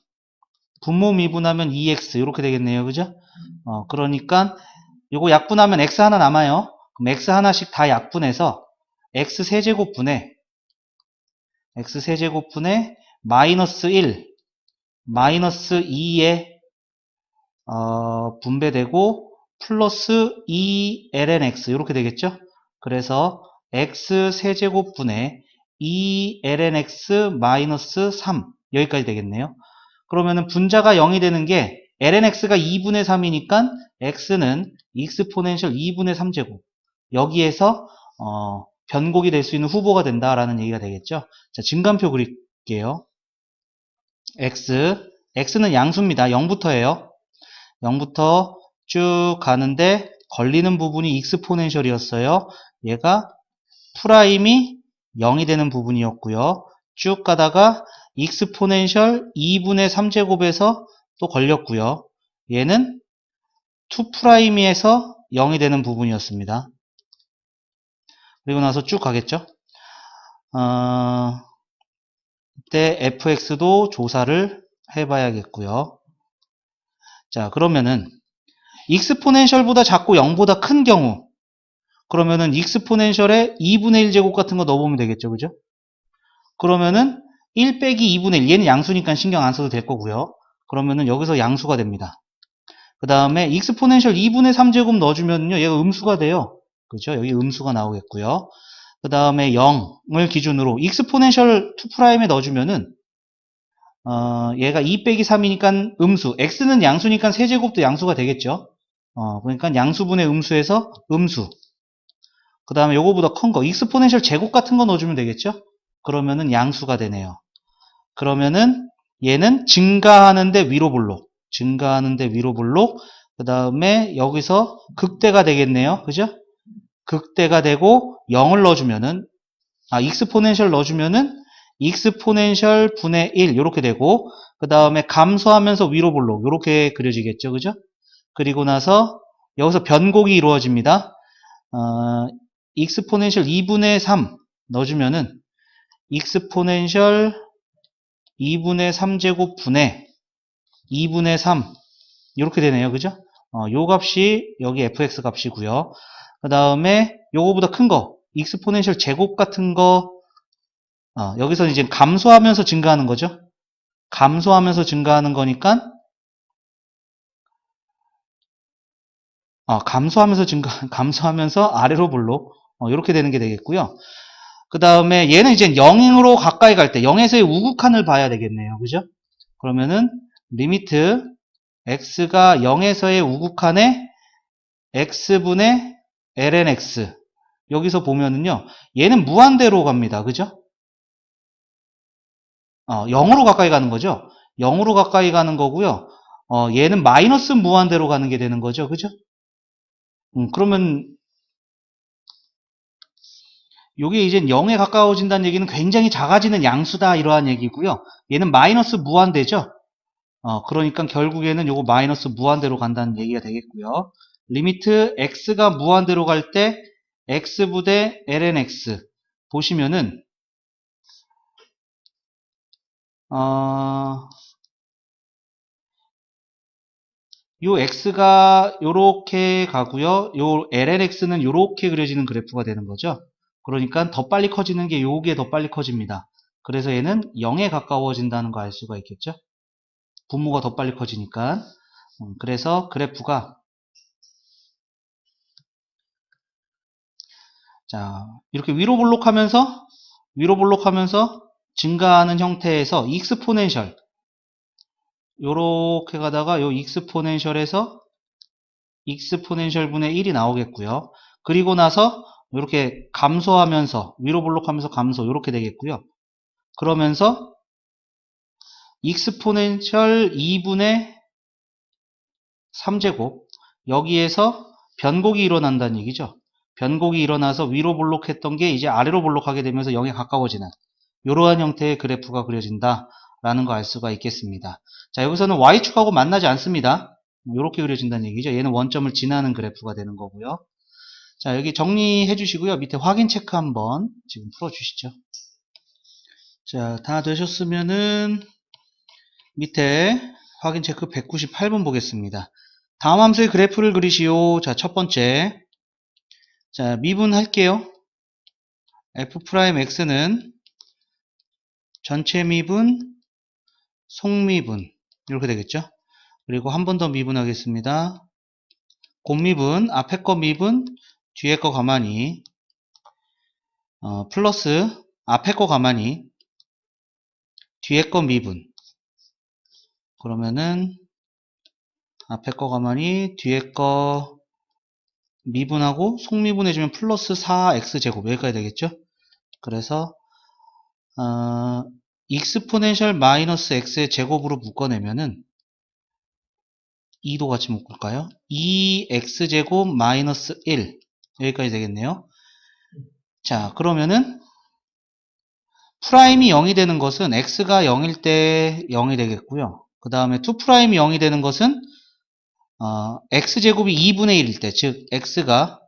분모 미분하면 2x 이렇게 되겠네요. 그죠? 그러니까 요거 약분하면 x 하나 남아요. 그럼 x 하나씩 다 약분해서 x세제곱분의 마이너스 1 마이너스 2에 분배되고 플러스 2lnx 이렇게 되겠죠? 그래서 x 세제곱분의 2lnx 마이너스 3 여기까지 되겠네요. 그러면은 분자가 0이 되는 게 lnx가 2분의 3이니까 x는 익스포넨셜 2분의 3제곱 여기에서 변곡이 될 수 있는 후보가 된다라는 얘기가 되겠죠. 자, 증감표 그릴게요. x는 양수입니다. 0부터예요. 0부터 쭉 가는데 걸리는 부분이 익스포넨셜이었어요. 얘가 프라임이 0이 되는 부분이었고요. 쭉 가다가 익스포넨셜 2분의 3제곱에서 또 걸렸고요. 얘는 2'에서 0이 되는 부분이었습니다. 그리고 나서 쭉 가겠죠. 이때 fx도 조사를 해봐야겠고요. 자, 그러면은 익스포넨셜보다 작고 0보다 큰 경우 그러면은 익스포넨셜에 2분의 1제곱 같은 거 넣어보면 되겠죠. 그죠? 그러면은 1 빼기 2분의 1 얘는 양수니까 신경 안 써도 될 거고요. 그러면은 여기서 양수가 됩니다. 그 다음에 익스포넨셜 2분의 3제곱 넣어주면요 얘가 음수가 돼요. 그죠? 여기 음수가 나오겠고요. 그 다음에 0을 기준으로 익스포넨셜 2'에 넣어주면은 얘가 2 빼기 3이니까 음수, x는 양수니까 세제곱도 양수가 되겠죠. 그러니까 양수분의 음수에서 음수. 그 다음에 요거보다 큰 거, 익스포넨셜 제곱 같은 거 넣어주면 되겠죠. 그러면은 양수가 되네요. 그러면은 얘는 증가하는데 위로 볼록, 그 다음에 여기서 극대가 되겠네요. 그죠? 극대가 되고 0을 넣어주면은 익스포넨셜 넣어주면은 익스포넨셜 분의 1 이렇게 되고 그 다음에 감소하면서 위로 볼록 이렇게 그려지겠죠. 그죠? 그리고 나서 여기서 변곡이 이루어집니다. 익스포넨셜 2분의 3 넣어주면은 익스포넨셜 2분의 3제곱 분의 2분의 3 이렇게 되네요. 그죠? 요 값이 여기 fx 값이고요. 그 다음에 요거보다 큰 거 익스포넨셜 제곱 같은 거 여기서 이제 감소하면서 증가하는 거죠. 감소하면서 증가하는 거니까 감소하면서 아래로 볼록 이렇게 되는 게 되겠고요. 그 다음에 얘는 이제 0으로 가까이 갈 때 0에서의 우극한을 봐야 되겠네요. 그죠? 그러면은 리미트 x가 0에서의 우극한에 x분의 lnx 여기서 보면은요 얘는 무한대로 갑니다. 그죠? 0으로 가까이 가는 거죠. 0으로 가까이 가는 거고요. 얘는 마이너스 무한대로 가는 게 되는 거죠. 그죠? 그러면 요게 이제 0에 가까워진다는 얘기는 굉장히 작아지는 양수다 이러한 얘기고요. 얘는 마이너스 무한대죠. 그러니까 결국에는 요거 마이너스 무한대로 간다는 얘기가 되겠고요. 리미트 x가 무한대로 갈 때 x부대 lnx 보시면은 요 x가 요렇게 가고요. 요 lnx는 요렇게 그려지는 그래프가 되는 거죠. 그러니까 더 빨리 커지는 게 요게 더 빨리 커집니다. 그래서 얘는 0에 가까워진다는 거 알 수가 있겠죠. 분모가 더 빨리 커지니까. 그래서 그래프가 자 이렇게 위로 볼록하면서 증가하는 형태에서 익스포넨셜 요렇게 가다가 요 익스포넨셜에서 익스포넨셜 분의 1이 나오겠고요. 그리고 나서 이렇게 감소하면서 위로 볼록하면서 감소 이렇게 되겠고요. 그러면서 익스포넨셜 2분의 3제곱 여기에서 변곡이 일어난다는 얘기죠. 변곡이 일어나서 위로 볼록했던 게 이제 아래로 볼록하게 되면서 0에 가까워지는 이러한 형태의 그래프가 그려진다 라는 거 알 수가 있겠습니다. 자, 여기서는 y축하고 만나지 않습니다. 이렇게 그려진다는 얘기죠. 얘는 원점을 지나는 그래프가 되는 거고요. 자, 여기 정리해 주시고요. 밑에 확인 체크 한번 지금 풀어 주시죠. 자, 다 되셨으면은 밑에 확인 체크 198번 보겠습니다. 다음 함수의 그래프를 그리시오. 자, 첫 번째. 자, 미분할게요. f'x는 전체 미분, 속미분. 이렇게 되겠죠. 그리고 한 번 더 미분하겠습니다. 곱미분, 앞에 거 미분, 뒤에 거 가만히, 플러스, 앞에 거 가만히, 뒤에 거 미분. 그러면은, 앞에 거 가만히, 뒤에 거 미분하고, 속미분해주면 플러스 4x제곱. 여기까지 되겠죠? 그래서, 익스포넨셜 마이너스 x의 제곱으로 묶어내면은, 2도 같이 묶을까요? 2x제곱 마이너스 1. 여기까지 되겠네요. 자, 그러면은, 프라임이 0이 되는 것은 x가 0일 때 0이 되겠고요. 그 다음에 2'이 0이 되는 것은 x제곱이 2분의 1일 때, 즉 x가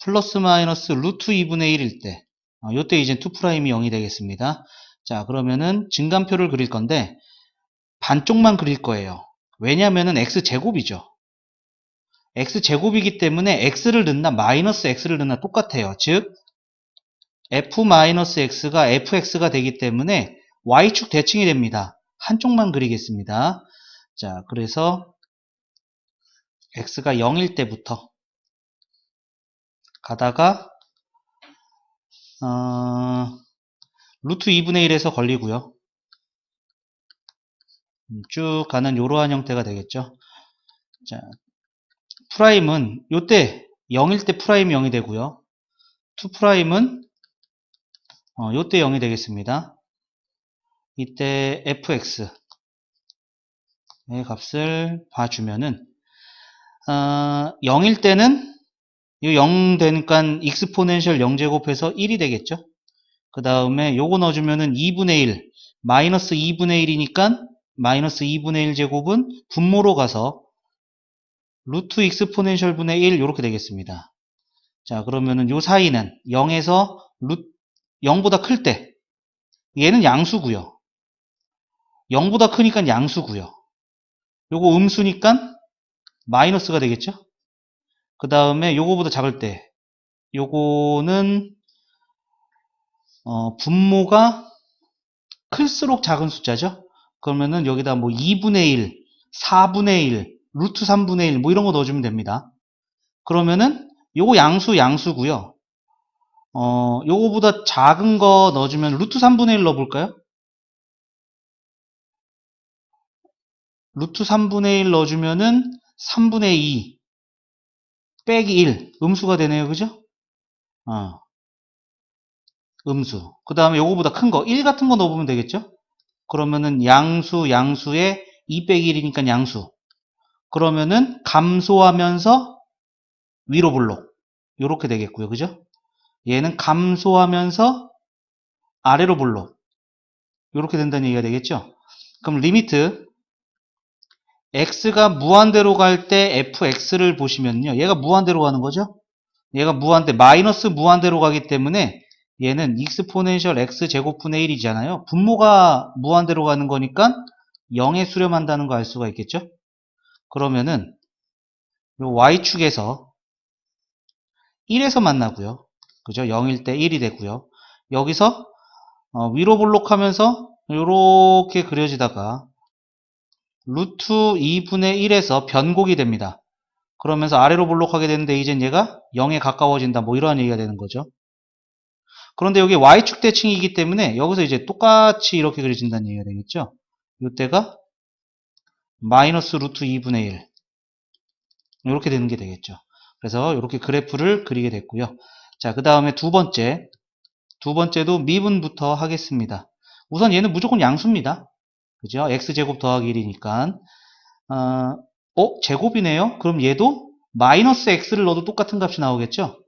플러스 마이너스 루트 2분의 1일 때, 요때 이제 2'이 0이 되겠습니다. 자, 그러면은 증간표를 그릴 건데 반쪽만 그릴 거예요. 왜냐면은 x제곱이죠. x제곱이기 때문에 x를 넣나 마이너스 x를 넣나 똑같아요. 즉 f-x가 fx가 되기 때문에 y축 대칭이 됩니다. 한쪽만 그리겠습니다. 자, 그래서 x가 0일 때부터 가다가 루트 2분의 1에서 걸리고요. 쭉 가는 이러한 형태가 되겠죠. 자, 프라임은 요때 0일 때 프라임이 0이 되고요. 2'은 요때 0이 되겠습니다. 이때 fx의 값을 봐주면은 0일 때는 이 0 되니까 익스포넨셜 0제곱해서 1이 되겠죠. 그 다음에 요거 넣어주면은 2분의 1 마이너스 2분의 1이니까 마이너스 2분의 1 제곱은 분모로 가서 루트 익스포넨셜 분의 1 이렇게 되겠습니다. 자, 그러면은 요 사이는 0에서 0보다 클 때 얘는 양수고요. 0보다 크니까 양수고요. 요거 음수니까 마이너스가 되겠죠. 그 다음에 요거보다 작을 때 요거는 분모가 클수록 작은 숫자죠. 그러면은 여기다 뭐 2분의 1, 4분의 1, 루트 3분의 1 뭐 이런 거 넣어주면 됩니다. 그러면은 요거 양수고요. 요거보다 작은 거 넣어주면 루트 3분의 1 넣어볼까요? 루트 3분의 1 넣어주면은 3분의 2 빼기 1 음수가 되네요. 그죠? 음수. 그 다음에 요거보다 큰 거, 1 같은 거 넣어보면 되겠죠? 그러면은 양수에 2 빼기 1이니까 양수. 그러면은 감소하면서 위로 볼록. 요렇게 되겠고요. 그죠? 얘는 감소하면서 아래로 볼록. 요렇게 된다는 얘기가 되겠죠? 그럼 리미트 x가 무한대로 갈 때 fx를 보시면요. 얘가 무한대로 가는 거죠? 얘가 마이너스 무한대로 가기 때문에 얘는 익스포넨셜 x 제곱분의 1이잖아요. 분모가 무한대로 가는 거니까 0에 수렴한다는 거 알 수가 있겠죠? 그러면은 요 y축에서 1에서 만나고요. 그죠? 0일 때 1이 되고요. 여기서 위로 볼록하면서 요렇게 그려지다가 루트 2분의 1에서 변곡이 됩니다. 그러면서 아래로 볼록하게 되는데 이젠 얘가 0에 가까워진다. 뭐 이러한 얘기가 되는 거죠. 그런데 여기 y축 대칭이기 때문에 여기서 이제 똑같이 이렇게 그려진다는 얘기가 되겠죠. 이때가 마이너스 루트 2분의 1 이렇게 되는 게 되겠죠. 그래서 이렇게 그래프를 그리게 됐고요. 자, 그 다음에 두 번째도 미분부터 하겠습니다. 우선 얘는 무조건 양수입니다. 그죠? x제곱 더하기 1이니까 제곱이네요. 그럼 얘도 마이너스 x를 넣어도 똑같은 값이 나오겠죠?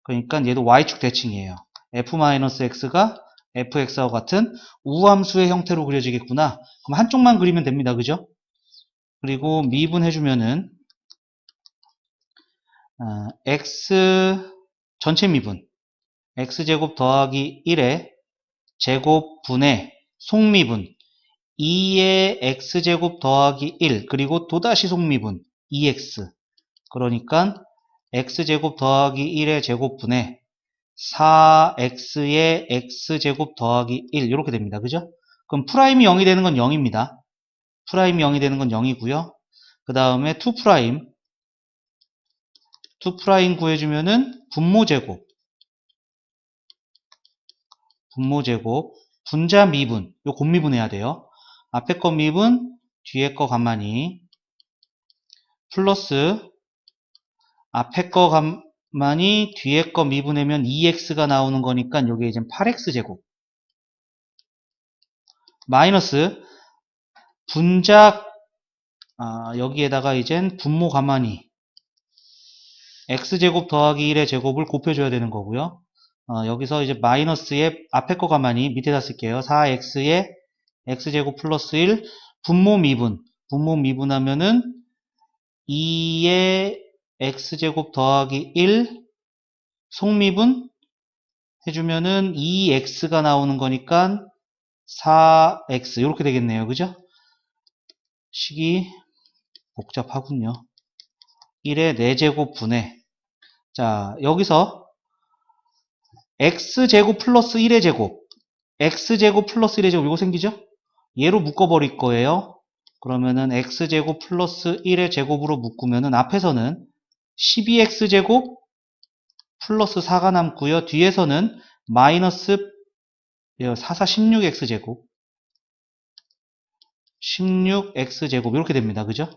그러니까 얘도 y축 대칭이에요. f-x가 fx와 같은 우함수의 형태로 그려지겠구나. 그럼 한쪽만 그리면 됩니다. 그죠? 그리고 미분해주면은 x 전체 미분 x제곱 더하기 1의 제곱분의 속미분 2의 x제곱 더하기 1 그리고 또다시 속미분 2x 그러니까 x제곱 더하기 1의 제곱분의 4x의 x제곱 더하기 1 이렇게 됩니다. 그죠? 그럼 프라임이 0이 되는 건 0입니다. 프라임이 0이 되는 건 0이고요. 그 다음에 2프라임 구해주면은 분모제곱 분자 미분 요 곱미분해야 돼요. 앞에 거 미분 뒤에 거 가만히 플러스 앞에 거 가만히 뒤에 거 미분하면 2x가 나오는 거니까 요게 이제 8x제곱 마이너스 분자 여기에다가 이젠 분모 가만히 x제곱 더하기 1의 제곱을 곱해줘야 되는 거고요. 여기서 이제 마이너스에 앞에 거 가만히 밑에다 쓸게요. 4x의 x제곱 플러스 1 분모 미분하면은 2의 x제곱 더하기 1 속미분 해주면은 2x가 나오는 거니까 4x 이렇게 되겠네요. 그죠? 식이 복잡하군요. 1의 4제곱 분의 자 여기서 x제곱 플러스 1의 제곱 x제곱 플러스 1의 제곱 이거 생기죠? 얘로 묶어버릴 거예요. 그러면은 x제곱 플러스 1의 제곱으로 묶으면은 앞에서는 12x제곱 플러스 4가 남고요. 뒤에서는 마이너스 16x제곱 16x제곱 이렇게 됩니다. 그죠?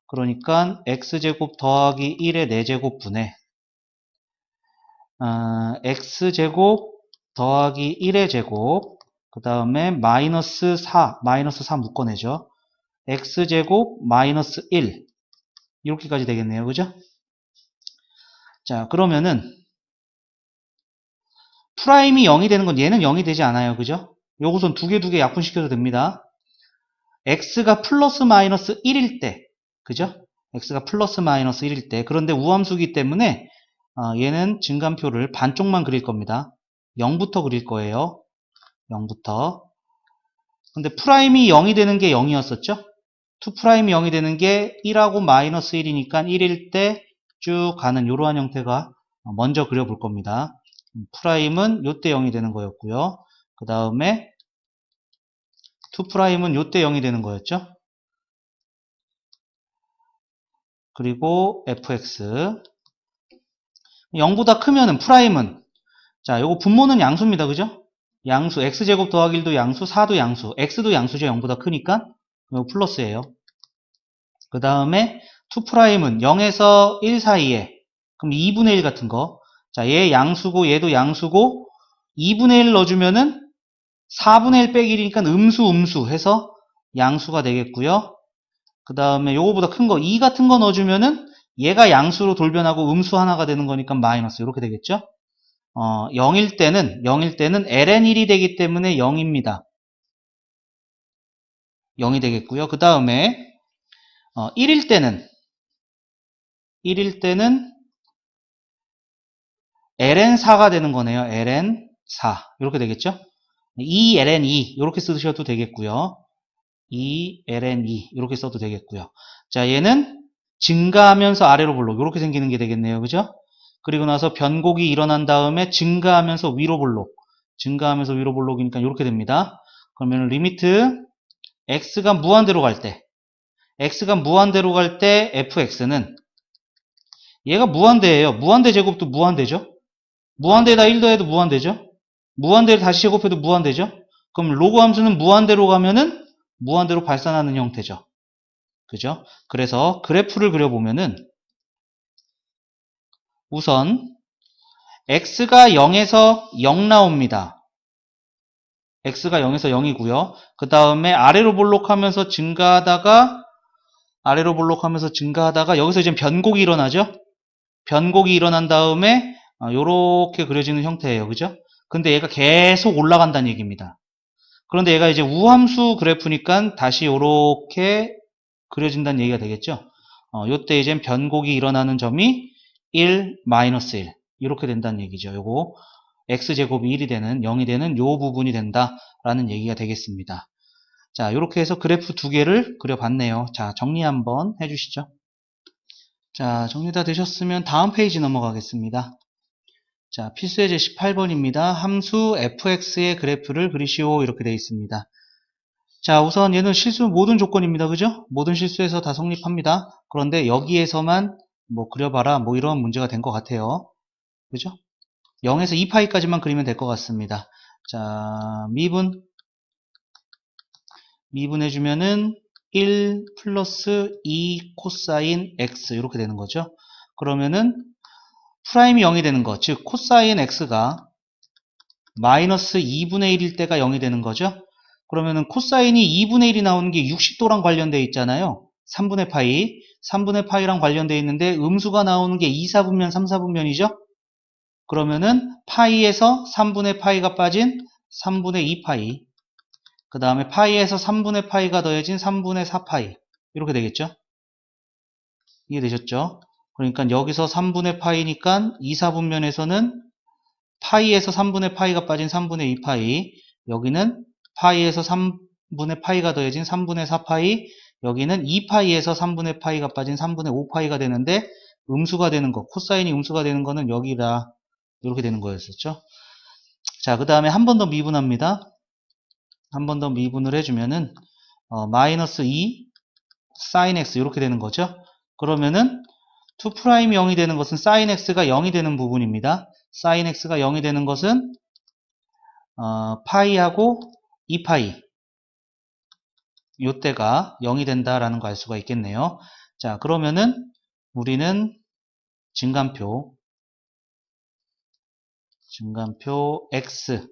그러니까 x제곱 더하기 1의 4제곱 분의 x제곱 더하기 1의 제곱 그 다음에 마이너스 4 묶어내죠. x제곱 마이너스 1 이렇게까지 되겠네요. 그죠? 자 그러면은 프라임이 0이 되는 건 얘는 0이 되지 않아요. 그죠? 요것은 두 개 약분시켜도 됩니다. x가 플러스 마이너스 1일 때 그죠? x가 플러스 마이너스 1일 때 그런데 우함수기 때문에 얘는 증간표를 반쪽만 그릴 겁니다. 0부터 그릴 거예요. 0부터 근데 프라임이 0이 되는 게 0이었었죠? 2프라임이 0이 되는 게 1하고 마이너스 1이니까 1일 때 쭉 가는 이러한 형태가 먼저 그려볼 겁니다. 프라임은 요때 0이 되는 거였고요. 그 다음에 2프라임은 요때 0이 되는 거였죠. 그리고 fx 0보다 크면은 프라임은 자 요거 분모는 양수입니다. 그죠? 양수 x제곱 더하기 1도 양수 4도 양수 x도 양수죠. 0보다 크니까 이거 플러스예요. 그 다음에 2프라임은 0에서 1 사이에 그럼 2분의 1 같은 거 자, 얘 양수고 얘도 양수고 2분의 1 넣어주면은 4분의 1 빼기 1이니까 음수 해서 양수가 되겠고요. 그 다음에 요거보다 큰 거 2 같은 거 넣어주면은 얘가 양수로 돌변하고 음수 하나가 되는 거니까 마이너스 이렇게 되겠죠? 0일 때는 ln1이 되기 때문에 0입니다. 0이 되겠고요. 그 다음에 1일 때는 ln4가 되는 거네요. ln4 이렇게 되겠죠? 2ln2 이렇게 쓰셔도 되겠고요. 2ln2 이렇게 써도 되겠고요. 자, 얘는 증가하면서 아래로 볼록 이렇게 생기는 게 되겠네요. 그죠? 그리고 나서 변곡이 일어난 다음에 증가하면서 위로 볼록 이니까 이렇게 됩니다. 그러면 리미트 x가 무한대로 갈 때 fx는 얘가 무한대예요. 무한대 제곱도 무한대죠. 무한대에다 1 더해도 무한대죠. 무한대를 다시 제곱해도 무한대죠. 그럼 로그 함수는 무한대로 가면은 무한대로 발산하는 형태죠. 그죠? 그래서 그래프를 그려보면은 우선 x가 0에서 0 나옵니다. x가 0에서 0이고요. 그 다음에 아래로 볼록하면서 증가하다가 여기서 이제 변곡이 일어나죠. 변곡이 일어난 다음에 요렇게 그려지는 형태예요. 그죠? 근데 얘가 계속 올라간다는 얘기입니다. 그런데 얘가 이제 우함수 그래프니까 다시 요렇게 그려진다는 얘기가 되겠죠. 요때 이제 변곡이 일어나는 점이 1, 마이너스 1 이렇게 된다는 얘기죠. 요거 x제곱이 1이 되는 0이 되는 요 부분이 된다라는 얘기가 되겠습니다. 자, 요렇게 해서 그래프 두 개를 그려봤네요. 자, 정리 한번 해주시죠. 자, 정리 다 되셨으면 다음 페이지 넘어가겠습니다. 자, 필수예제 18번입니다. 함수 fx의 그래프를 그리시오 이렇게 되어 있습니다. 자, 우선 얘는 실수 모든 조건입니다. 그죠? 모든 실수에서 다 성립합니다. 그런데 여기에서만 뭐 그려봐라 뭐 이런 문제가 된 것 같아요. 그죠? 0에서 2파이까지만 그리면 될 것 같습니다. 자, 미분해주면은 1 플러스 2 코사인 x 이렇게 되는 거죠. 그러면은 프라임이 0이 되는 거, 즉 코사인 x가 마이너스 2분의 1일 때가 0이 되는 거죠. 그러면은 코사인이 2분의 1이 나오는 게 60도랑 관련되어 있잖아요. 3분의 파이랑 관련되어 있는데 음수가 나오는 게 2, 4분면, 3, 4분면이죠. 그러면은 파이에서 3분의 파이가 빠진 3분의 2파이, 그 다음에 파이에서 3분의 파이가 더해진 3분의 4파이 이렇게 되겠죠. 이해되셨죠? 그러니까 여기서 3분의 파이니까 2, 4분면에서는 파이에서 3분의 파이가 빠진 3분의 2파이, 여기는 파이에서 3분의 파이가 더해진 3분의 4파이, 여기는 2파이에서 3분의 파이가 빠진 3분의 5파이가 되는데 음수가 되는 거, 코사인이 음수가 되는 거는 여기다 이렇게 되는 거였었죠. 자, 그 다음에 한 번 더 미분합니다. 한 번 더 미분을 해주면은 마이너스 2 sin x 이렇게 되는 거죠. 그러면은 2'이 0이 되는 것은 sin x가 0이 되는 부분입니다. sin x가 0이 되는 것은 파이하고 2파이 요때가 0이 된다라는 거 알 수가 있겠네요. 자, 그러면은 우리는 증간표 x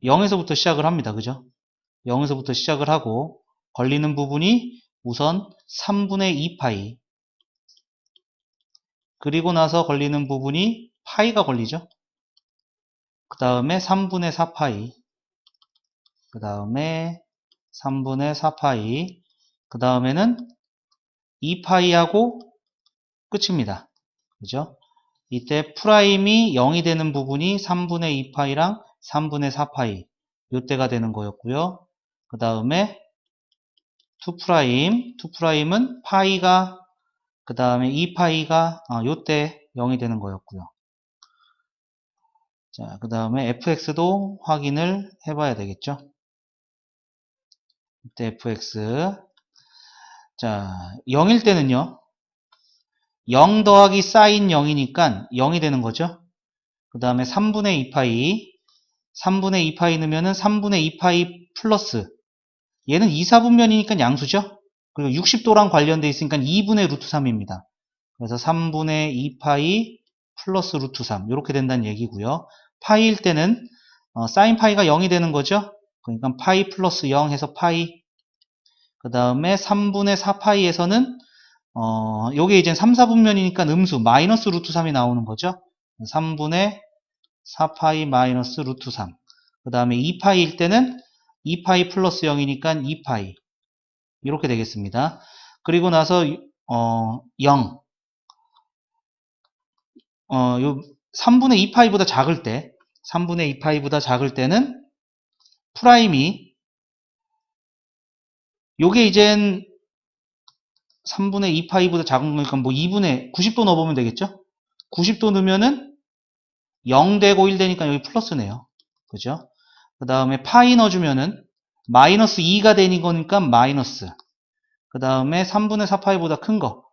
0에서부터 시작을 합니다. 그죠? 0에서부터 시작을 하고 걸리는 부분이 우선 3분의 2파이, 그리고 나서 걸리는 부분이 파이가 걸리죠. 그 다음에 3분의 4파이, 그 다음에 3분의 4파이, 그 다음에는 2파이하고 끝입니다. 그죠? 이때 프라임이 0이 되는 부분이 3분의 2파이랑 3분의 4파이 요때가 되는 거였고요. 그 다음에 2'은 파이가 그 다음에 2파이가 요때 0이 되는 거였고요. 자, 그 다음에 fx도 확인을 해봐야 되겠죠. 이때 fx 자 0일 때는요 0 더하기 사인 0이니까 0이 되는 거죠. 그 다음에 3분의 2파이 넣으면은 3분의 2파이 플러스 얘는 2, 4분면이니까 양수죠. 그리고 60도랑 관련되어 있으니까 2분의 루트 3입니다. 그래서 3분의 2파이 플러스 루트 3 이렇게 된다는 얘기고요. 파이일 때는 사인 파이가 0이 되는 거죠. 그러니까 파이 플러스 0 해서 파이, 그 다음에 3분의 4파이에서는 요게 이제 3, 4분면이니까 음수, 마이너스 루트 3이 나오는 거죠. 3분의 4파이 마이너스 루트 3. 그 다음에 2파이일 때는 2파이 플러스 0이니까 2파이. 이렇게 되겠습니다. 그리고 나서, 0. 요 3분의 2파이보다 작을 때, 3분의 2파이보다 작을 때는 프라임이, 요게 이젠 3분의 2파이보다 작은 거니까 뭐 2분의 90도 넣어보면 되겠죠? 90도 넣으면은 0 되고 1 되니까 여기 플러스네요. 그죠? 그 다음에 파이 넣어주면은 마이너스 2가 되는 거니까 마이너스. 그 다음에 3분의 4파이보다 큰 거.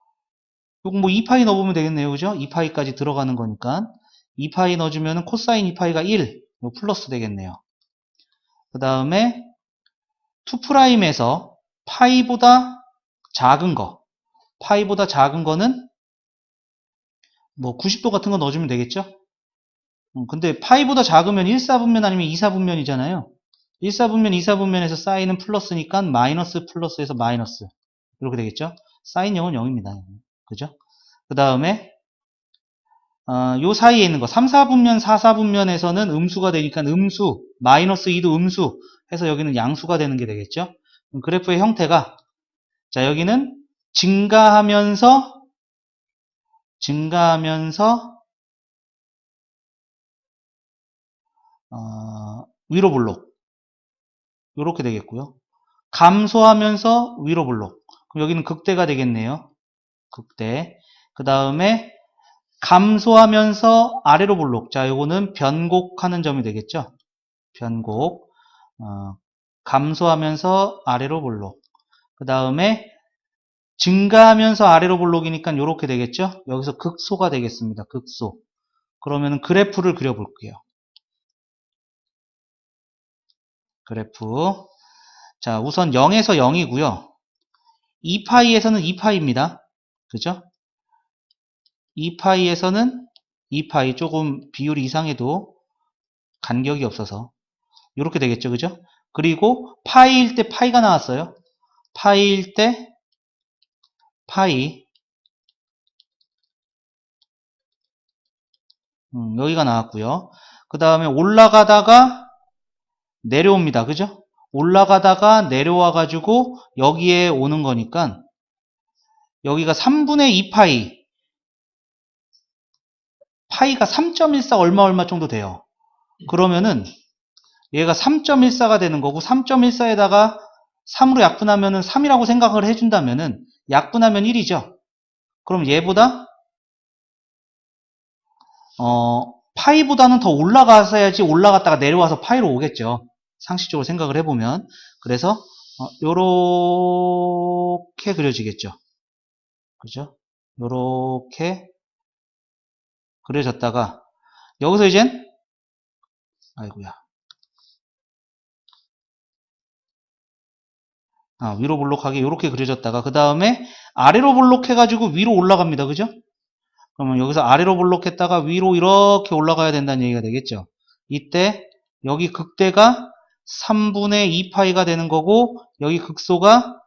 요거 뭐 2파이 넣어보면 되겠네요. 그죠? 2파이까지 들어가는 거니까. 2파이 넣어주면은 코사인 2파이가 1. 요 플러스 되겠네요. 그 다음에 2'에서 파이보다 작은 거. 파이보다 작은 거는 뭐 90도 같은 거 넣어주면 되겠죠? 근데 파이보다 작으면 1사분면 아니면 2사분면이잖아요. 1사분면, 2사분면에서 사인은 플러스니까 마이너스 플러스에서 마이너스. 이렇게 되겠죠? 사인 0은 0입니다. 그죠? 그 다음에 요 사이에 있는 거 3, 4분면, 4, 4분면에서는 음수가 되니까 음수, 마이너스 2도 음수 해서 여기는 양수가 되는 게 되겠죠? 그래프의 형태가 자 여기는 증가하면서 위로 블록 이렇게 되겠고요. 감소하면서 위로 블록. 그럼 여기는 극대가 되겠네요. 극대. 그 다음에 감소하면서 아래로 블록. 자, 요거는 변곡하는 점이 되겠죠. 변곡. 감소하면서 아래로 블록. 그 다음에 증가하면서 아래로 블록이니까 이렇게 되겠죠. 여기서 극소가 되겠습니다. 극소. 그러면 그래프를 그려볼게요. 그래프. 자, 우선 0에서 0이고요. 2파이에서는 2파이입니다. 그죠? 2파이에서는 2파이 조금 비율이 이상해도 간격이 없어서 이렇게 되겠죠. 그죠? 그리고 파이일 때 파이가 나왔어요. 파이일 때 파이 여기가 나왔고요. 그 다음에 올라가다가 내려옵니다. 그죠? 올라가다가 내려와 가지고 여기에 오는 거니까 여기가 3분의 2파이 파이가 3.14 얼마 정도 돼요. 그러면은 얘가 3.14가 되는 거고 3.14에다가 3으로 약분하면은 3이라고 생각을 해준다면은 약분하면 1이죠. 그럼 얘보다 파이보다는 더 올라가서야지 올라갔다가 내려와서 파이로 오겠죠. 상식적으로 생각을 해보면 그래서 요렇게 그려지겠죠. 그죠? 요렇게 그려졌다가 여기서 이젠 아이고야 위로 볼록하게 이렇게 그려졌다가 그 다음에 아래로 볼록해가지고 위로 올라갑니다. 그죠? 그러면 여기서 아래로 볼록했다가 위로 이렇게 올라가야 된다는 얘기가 되겠죠. 이때 여기 극대가 3분의 2파이가 되는 거고 여기 극소가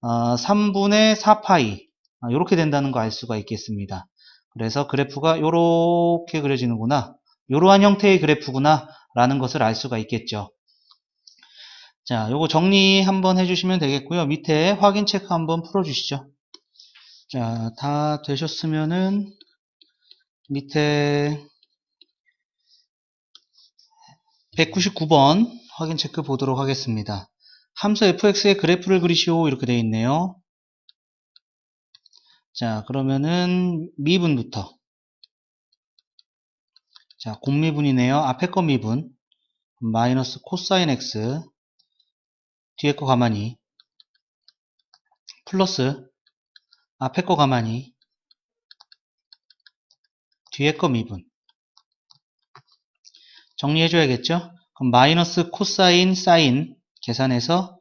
3분의 4파이 이렇게 된다는 거 알 수가 있겠습니다. 그래서 그래프가 이렇게 그려지는구나. 이러한 형태의 그래프구나 라는 것을 알 수가 있겠죠. 자, 요거 정리 한번 해주시면 되겠고요. 밑에 확인 체크 한번 풀어주시죠. 자, 다 되셨으면은 밑에 199번 확인 체크 보도록 하겠습니다. 함수 fx의 그래프를 그리시오 이렇게 되어 있네요. 자, 그러면은 미분부터. 자, 곱미분이네요. 앞에 거 미분. 마이너스 코사인 x. 뒤에 거 가만히. 플러스. 앞에 거 가만히. 뒤에 거 미분. 정리해줘야겠죠? 그럼 마이너스 코사인 사인 계산해서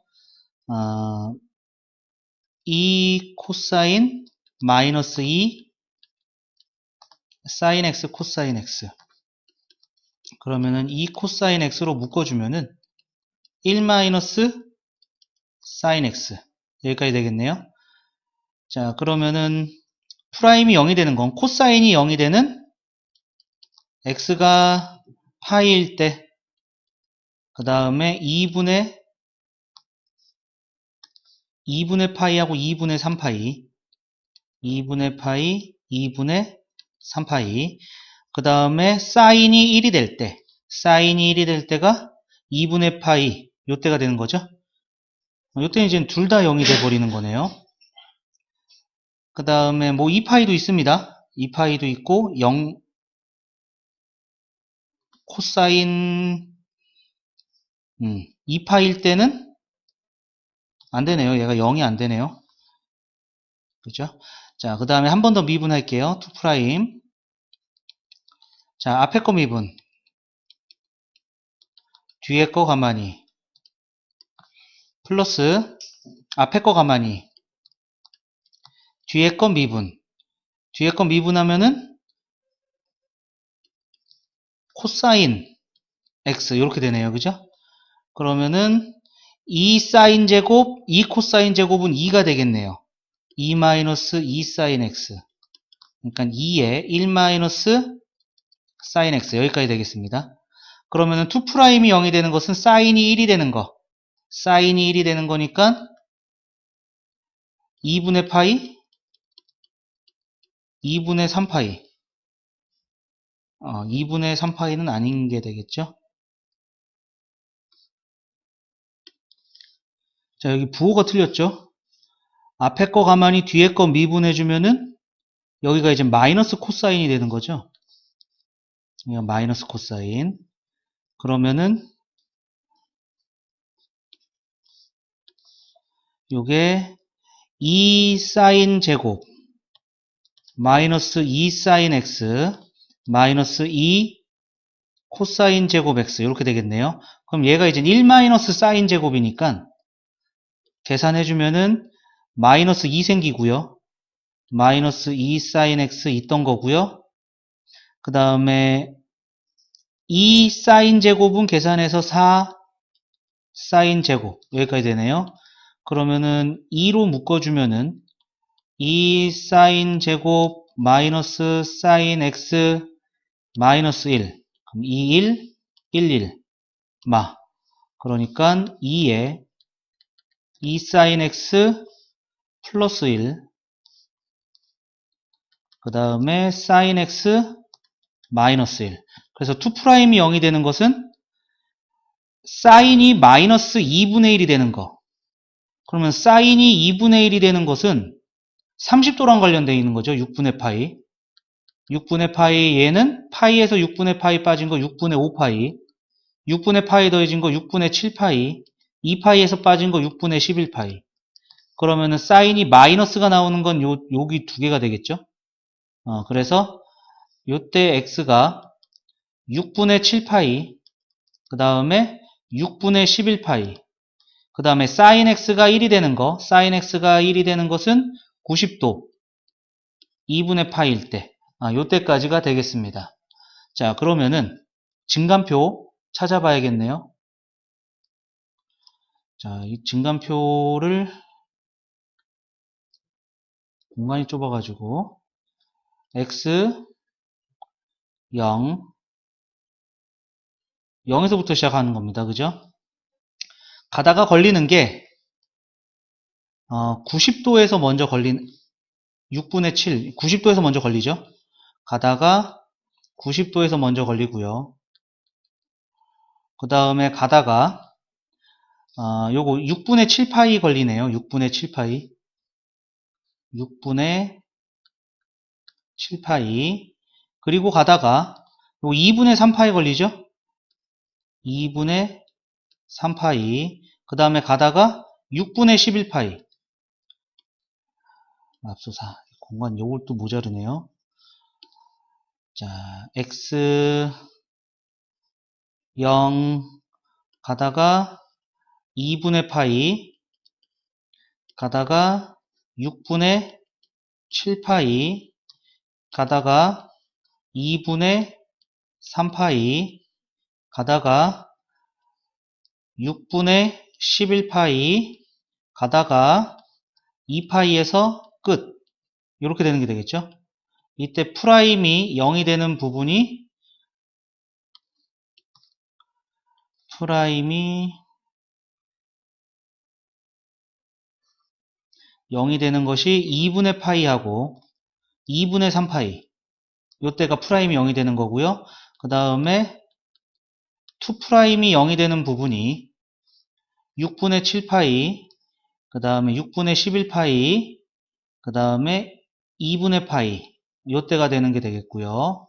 2 코사인 마이너스 2 사인 x 코사인 x. 그러면은 2 코사인 x로 묶어주면은 1 마이너스 사인 x 여기까지 되겠네요. 자, 그러면은 프라임이 0이 되는 건 코사인이 0이 되는 x가 파이일 때, 그 다음에 2분의 파이하고 2분의 3파이, 2분의 파이, 2분의 3파이, 그 다음에 사인이 1이 될 때, 사인이 1이 될 때가 2분의 파이, 요때가 되는 거죠. 요때는 이제 둘 다 0이 돼버리는 거네요. 그 다음에 뭐 2파이도 있습니다. 2파이도 있고 0 코사인 2파일 때는 안 되네요. 얘가 0이 안 되네요. 그죠? 자, 그 다음에 한 번 더 미분할게요. 2'. 자, 앞에 거 미분. 뒤에 거 가만히. 플러스 앞에 거 가만히. 뒤에 거 미분. 뒤에 거 미분하면은 코사인 x 이렇게 되네요. 그죠? 그러면은 2 사인 제곱, 2 코사인 제곱은 2가 되겠네요. 2 마이너스 2 사인 x. 그러니까 2에 1 마이너스 사인 x 여기까지 되겠습니다. 그러면은 2'이 0이 되는 것은 사인이 1이 되는 거. 사인이 1이 되는 거니까 2분의 파이, 2분의 3파이. 2분의 3파이는 아닌 게 되겠죠? 자, 여기 부호가 틀렸죠? 앞에 거 가만히 뒤에 거 미분해주면은 여기가 이제 마이너스 코사인이 되는 거죠? 마이너스 코사인. 그러면은 요게 2 사인 제곱 마이너스 2 사인 x 마이너스 2 코사인 제곱 x 이렇게 되겠네요. 그럼 얘가 이제 1 마이너스 사인 제곱이니까 계산해주면은 마이너스 2 생기고요. 마이너스 2 사인 x 있던 거고요. 그 다음에 2 사인 제곱은 계산해서 4 사인 제곱 여기까지 되네요. 그러면은 2로 묶어주면은 2 사인 제곱 마이너스 사인 x 마이너스 1 그럼 2, 1, 1, 1 마 그러니까 2에 2 사인 x 플러스 1 그 다음에 사인 x 마이너스 1 그래서 2'이 0이 되는 것은 사인이 마이너스 2분의 1이 되는 거 그러면 사인이 2분의 1이 되는 것은 30도랑 관련되어 있는 거죠. 6분의 파이 6분의 파이 얘는 파이에서 6분의 파이 빠진 거 6분의 5파이 6분의 파이 더해진 거 6분의 7파이 2파이에서 빠진 거 6분의 11파이 그러면은 사인이 마이너스가 나오는 건 여기 두 개가 되겠죠. 그래서 요때 x가 6분의 7파이 그 다음에 6분의 11파이 그 다음에 sin x가 1이 되는 거 sin x가 1이 되는 것은 90도 2분의 파이일 때 요때까지가 되겠습니다. 자 그러면은 증간표 찾아봐야겠네요. 자, 이 증간표를 공간이 좁아가지고 x 0 0에서부터 시작하는 겁니다. 그죠? 가다가 걸리는 게 90도에서 먼저 걸리는 6분의 7 90도에서 먼저 걸리죠. 가다가 90도에서 먼저 걸리고요. 그 다음에 가다가 요거 6분의 7파이 걸리네요. 6분의 7파이 6분의 7파이 그리고 가다가 요거 2분의 3파이 걸리죠. 2분의 3파이 그 다음에 가다가 6분의 11파이 맙소사 공간 요걸 또 모자르네요. 자 x 0 가다가 2분의 파이 가다가 6분의 7파이 가다가 2분의 3파이 가다가 6분의 11파이 가다가 2파이에서 끝. 이렇게 되는 게 되겠죠. 이때 프라임이 0이 되는 부분이 프라임이 0이 되는 것이 2분의 파이하고 2분의 3파이. 요때가 프라임이 0이 되는 거고요. 그 다음에 2프라임이 0이 되는 부분이 6분의 7파이, 그 다음에 6분의 11파이, 그 다음에 2분의 파이. 요때가 되는 게 되겠고요.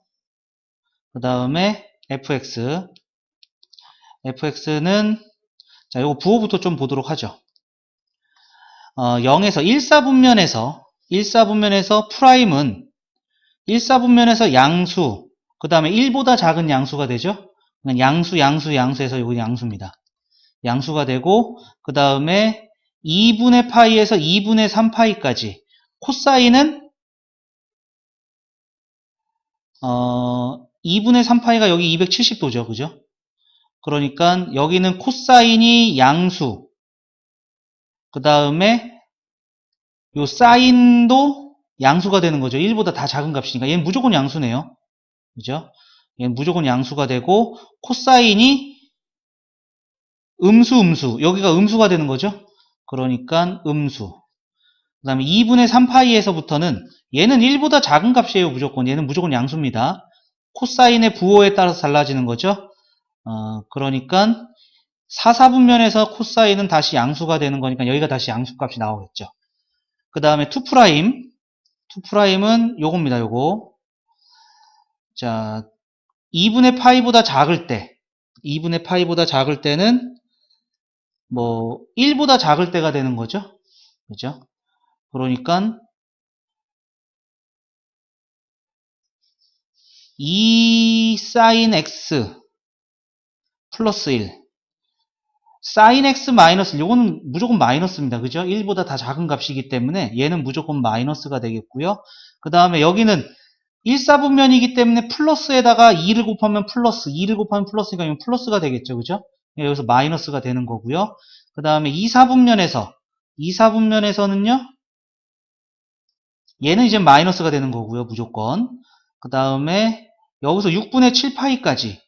그 다음에 fx. fx는, 자, 요거 부호부터 좀 보도록 하죠. 0에서 1사분면에서 프라임은 1사분면에서 양수, 그 다음에 1보다 작은 양수가 되죠. 양수에서 여기 양수입니다. 양수가 되고, 그 다음에 2분의 파이에서 2분의 3파이까지. 코사인은 2분의 3파이가 여기 270도죠. 그죠? 그러니까 여기는 코사인이 양수, 그 다음에 요 사인도 양수가 되는 거죠. 1보다 다 작은 값이니까 얘는 무조건 양수네요. 그죠? 얘는 무조건 양수가 되고 코사인이 음수 여기가 음수가 되는 거죠. 그러니까 음수. 그 다음에 2분의 3파이에서부터는 얘는 1보다 작은 값이에요. 무조건 얘는 무조건 양수입니다. 코사인의 부호에 따라서 달라지는 거죠. 그러니까 4사분면에서 코사인은 다시 양수가 되는 거니까 여기가 다시 양수값이 나오겠죠. 그 다음에 2'은 요겁니다. 요거. 자, 2분의 파이보다 작을 때, 2분의 파이보다 작을 때는 뭐 1보다 작을 때가 되는 거죠. 그죠? 그러니까 2 sin x 플러스 1. sin x 마이너스 1. 요거는 무조건 마이너스입니다. 그죠? 1보다 다 작은 값이기 때문에 얘는 무조건 마이너스가 되겠고요. 그 다음에 여기는 1사분면이기 때문에 플러스에다가 2를 곱하면 플러스, 2를 곱하면 플러스니까 이건 플러스가 되겠죠. 그죠? 여기서 마이너스가 되는 거고요. 그 다음에 2사분면에서는요, 얘는 이제 마이너스가 되는 거고요. 무조건. 그 다음에 여기서 6분의 7파이까지.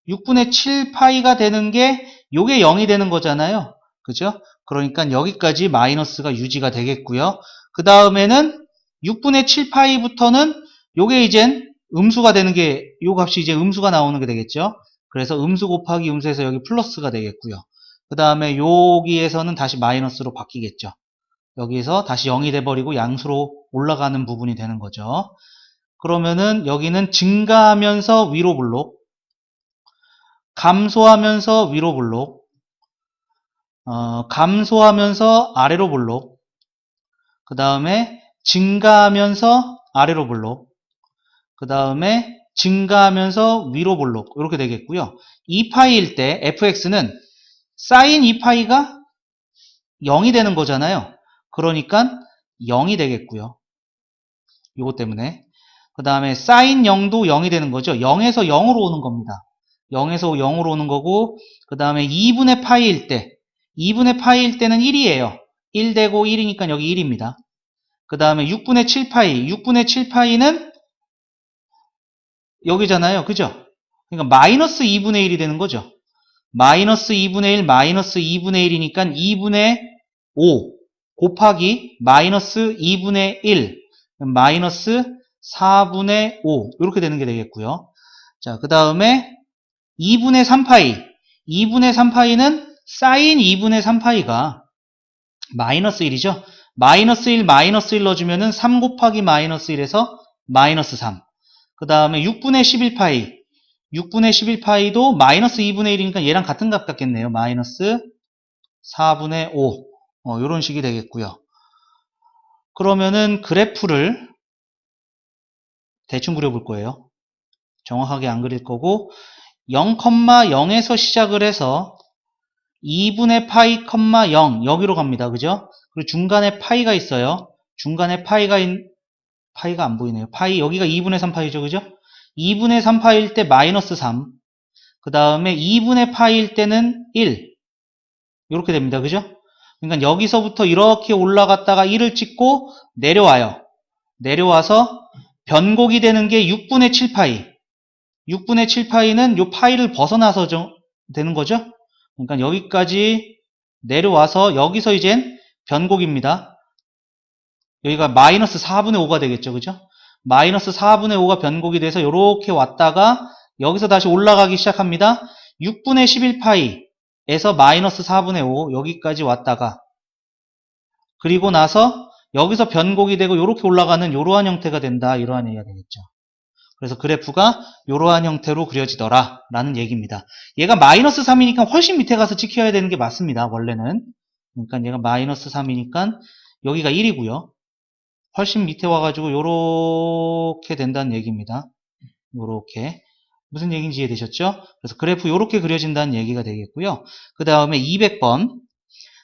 6분의 7파이가 되는 게 요게 0이 되는 거잖아요. 그죠? 그러니까 여기까지 마이너스가 유지가 되겠고요. 그 다음에는 6분의 7파이부터는 요게 이젠 음수가 되는 게, 요 값이 이제 음수가 나오는 게 되겠죠. 그래서 음수 곱하기 음수에서 여기 플러스가 되겠고요. 그 다음에 여기에서는 다시 마이너스로 바뀌겠죠. 여기서 다시 0이 돼버리고 양수로 올라가는 부분이 되는 거죠. 그러면은 여기는 증가하면서 위로 블록, 감소하면서 위로 블록, 감소하면서 아래로 블록, 그 다음에 증가하면서 아래로 블록, 그 다음에 증가하면서 위로 블록, 이렇게 되겠고요. 2파이일 때 fx는 sin 2파이가 0이 되는 거잖아요. 그러니까 0이 되겠고요. 이것 때문에. 그 다음에 sin 0도 0이 되는 거죠. 0에서 0으로 오는 겁니다. 0에서 0으로 오는 거고, 그 다음에 2분의 파이일 때, 2분의 파이일 때는 1이에요. 1 되고 1이니까 여기 1입니다. 그 다음에 6분의 7파이, 6분의 7파이는 여기잖아요. 그죠? 그러니까 마이너스 2분의 1이 되는 거죠. 마이너스 2분의 1, 마이너스 2분의 1이니까 2분의 5 곱하기 마이너스 2분의 1, 마이너스 4분의 5 이렇게 되는 게 되겠고요. 자, 그 다음에 2분의 3파이, 2분의 3파이는 사인 2분의 3파이가 마이너스 1이죠. 마이너스 1, 마이너스 1 넣어주면은 3 곱하기 마이너스 1에서 마이너스 3. 그 다음에 6분의 11파이, 6분의 11파이도 마이너스 2분의 1이니까 얘랑 같은 값 같겠네요. 마이너스 4분의 5. 이런 식이 되겠고요. 그러면은 그래프를 대충 그려볼 거예요. 정확하게 안 그릴 거고 0,0에서 시작을 해서 2분의 파이, 0 여기로 갑니다. 그죠? 그리고 중간에 파이가 있어요. 중간에 파이가 안 보이네요. 파이 여기가 2분의 3파이죠. 그죠? 2분의 3파일 때 마이너스 3. 그 다음에 2분의 파일 때는 1. 이렇게 됩니다. 그죠? 그러니까 여기서부터 이렇게 올라갔다가 1을 찍고 내려와요. 내려와서 변곡이 되는 게 6분의 7파이. 6분의 7파이는 요 파이를 벗어나서 되는 거죠. 그러니까 여기까지 내려와서 여기서 이젠 변곡입니다. 여기가 마이너스 4분의 5가 되겠죠. 그죠? 마이너스 4분의 5가 변곡이 돼서 이렇게 왔다가 여기서 다시 올라가기 시작합니다. 6분의 11파이에서 마이너스 4분의 5 여기까지 왔다가 그리고 나서 여기서 변곡이 되고 이렇게 올라가는 이러한 형태가 된다. 이러한 얘기가 되겠죠. 그래서 그래프가 이러한 형태로 그려지더라 라는 얘기입니다. 얘가 마이너스 3이니까 훨씬 밑에 가서 찍혀야 되는 게 맞습니다. 원래는. 그러니까 얘가 마이너스 3이니까 여기가 1이고요. 훨씬 밑에 와가지고 요렇게 된다는 얘기입니다. 요렇게. 무슨 얘기인지 이해되셨죠? 그래서 그래프 요렇게 그려진다는 얘기가 되겠고요. 그 다음에 200번.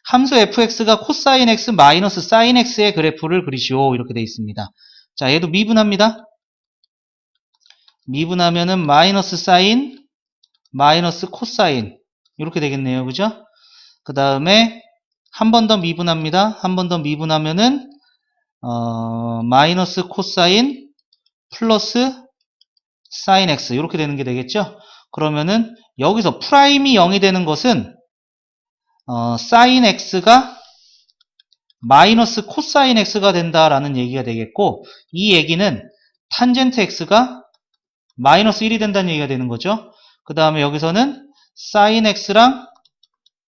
함수 fx가 코사인 x 마이너스 사인 x의 그래프를 그리시오. 이렇게 되어 있습니다. 자, 얘도 미분합니다. 미분하면은 마이너스 사인, 마이너스 코사인. 이렇게 되겠네요. 그죠? 그 다음에 한 번 더 미분합니다. 한 번 더 미분하면은, 마이너스 코사인 플러스 사인 x. 이렇게 되는 게 되겠죠? 그러면은 여기서 프라임이 0이 되는 것은, 사인 x가 마이너스 코사인 x가 된다라는 얘기가 되겠고, 이 얘기는 탄젠트 x가 마이너스 1이 된다는 얘기가 되는 거죠. 그 다음에 여기서는 사인 x랑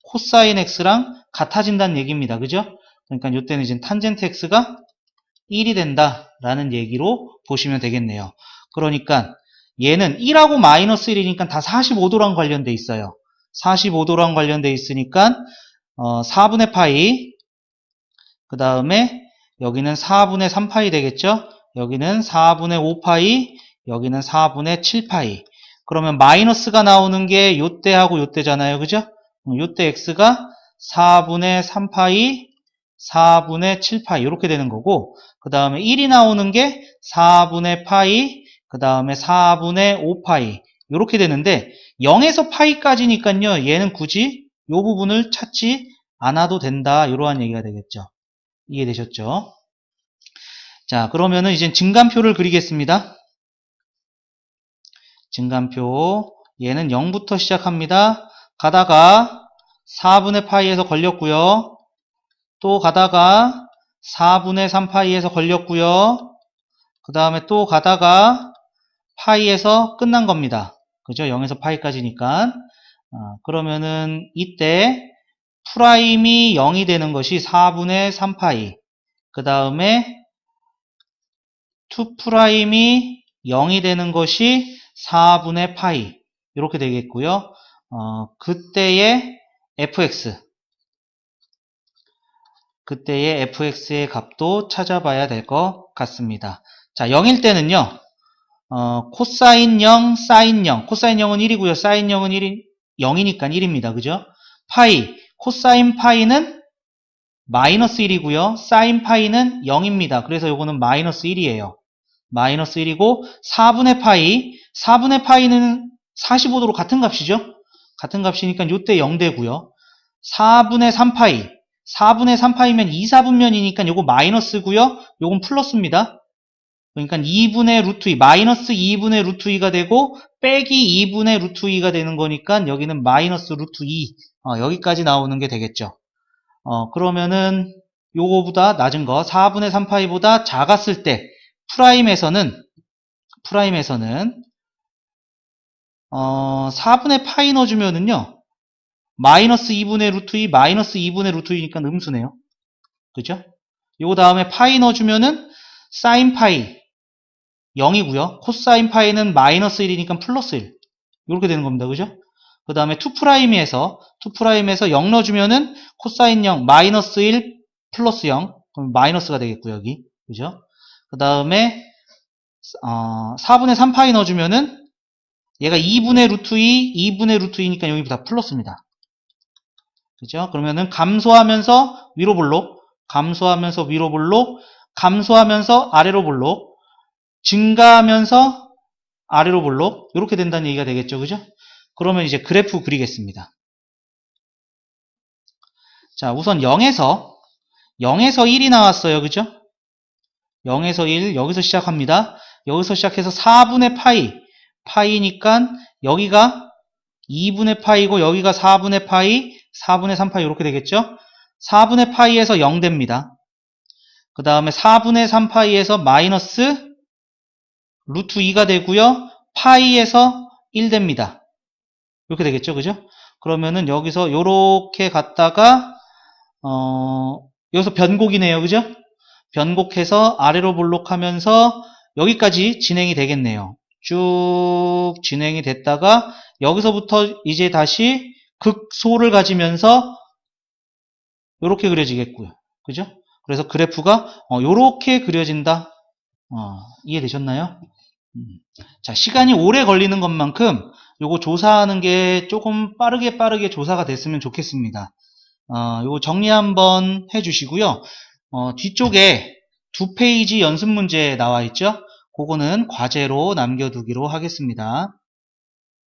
코사인 x랑 같아진다는 얘기입니다. 그죠? 그러니까 이때는 이제 탄젠트 x가 1이 된다라는 얘기로 보시면 되겠네요. 그러니까 얘는 1하고 마이너스 1이니까 다 45도랑 관련돼 있어요. 45도랑 관련돼 있으니까 4분의 파이, 그 다음에 여기는 4분의 3파이 되겠죠? 여기는 4분의 5파이, 여기는 4분의 7파이. 그러면 마이너스가 나오는 게 요때하고 요때잖아요. 그죠? 요때 x가 4분의 3파이, 4분의 7파이 이렇게 되는 거고, 그 다음에 1이 나오는 게 4분의 파이, 그 다음에 4분의 5파이 이렇게 되는데 0에서 파이까지니까요. 얘는 굳이 이 부분을 찾지 않아도 된다. 이러한 얘기가 되겠죠. 이해되셨죠? 자, 그러면은 이제 증간표를 그리겠습니다. 증간표. 얘는 0부터 시작합니다. 가다가 4분의 파이에서 걸렸고요. 또 가다가 4분의 3파이에서 걸렸고요. 그 다음에 또 가다가 파이에서 끝난 겁니다. 그죠? 0에서 파이까지니까. 그러면은 이때 프라임이 0이 되는 것이 4분의 3파이. 그 다음에 2'이 0이 되는 것이 4분의 파이. 이렇게 되겠고요. 그때의 fx. 그때의 fx의 값도 찾아봐야 될 것 같습니다. 자, 0일 때는요. 코사인 0, 사인 0. 코사인 0은 1이고요. 사인 0은 0이니까 1입니다. 그죠? 파이. 코사인 파이는 마이너스 1이고요. 사인 파이는 0입니다. 그래서 요거는 마이너스 1이에요. 마이너스 1이고 4분의 파이. 4분의 파이는 45도로 같은 값이죠? 같은 값이니까 요때 0 되고요. 4분의 3파이. 4분의 3파이면 2, 4분면이니까 요거 마이너스고요. 요건 플러스입니다. 그러니까 2분의 루트 2, 마이너스 2분의 루트 2가 되고 빼기 2분의 루트 2가 되는 거니까 여기는 마이너스 루트 2 여기까지 나오는 게 되겠죠. 그러면은 요거보다 낮은 거 4분의 3파이보다 작았을 때 프라임에서는 4분의 파이 넣어주면은요 마이너스 2분의 루트 2, 마이너스 2분의 루트 2니까 음수네요. 그죠? 요거 다음에 파이 넣어주면은 사인 파이 0이고요. 코사인 파이는 마이너스 1이니까 플러스 1. 이렇게 되는 겁니다. 그죠? 그 다음에 2'에서 0 넣어주면은 코사인 0, 마이너스 1, 플러스 0. 그럼 마이너스가 되겠고요. 여기. 그죠? 그 다음에 4분의 3파이 넣어주면은 얘가 2분의 루트 2, 2분의 루트 2니까 여기 다 플러스입니다. 그죠? 그러면은 감소하면서 위로 볼록, 감소하면서 위로 볼록, 감소하면서 아래로 볼록, 증가하면서 아래로 볼록 이렇게 된다는 얘기가 되겠죠. 그죠? 그러면 이제 그래프 그리겠습니다. 자, 우선 0에서 1이 나왔어요. 그죠? 0에서 1, 여기서 시작합니다. 여기서 시작해서 4분의 파이니까 여기가 2분의 파이고 여기가 4분의 파이, 4분의 3파이 이렇게 되겠죠? 4분의 파이에서 0 됩니다. 그 다음에 4분의 3파이에서 마이너스 루트 2가 되고요. 파이에서 1 됩니다. 이렇게 되겠죠? 그죠? 그러면은 여기서 요렇게 갔다가 여기서 변곡이네요. 그죠? 변곡해서 아래로 볼록하면서 여기까지 진행이 되겠네요. 쭉 진행이 됐다가 여기서부터 이제 다시 극소를 가지면서 이렇게 그려지겠고요. 그죠? 그래서 그래프가 이렇게 그려진다. 이해되셨나요? 자, 시간이 오래 걸리는 것만큼 요거 조사하는 게 조금 빠르게 조사가 됐으면 좋겠습니다. 요거 정리 한번 해주시고요. 뒤쪽에 2페이지 연습 문제 나와 있죠? 그거는 과제로 남겨두기로 하겠습니다.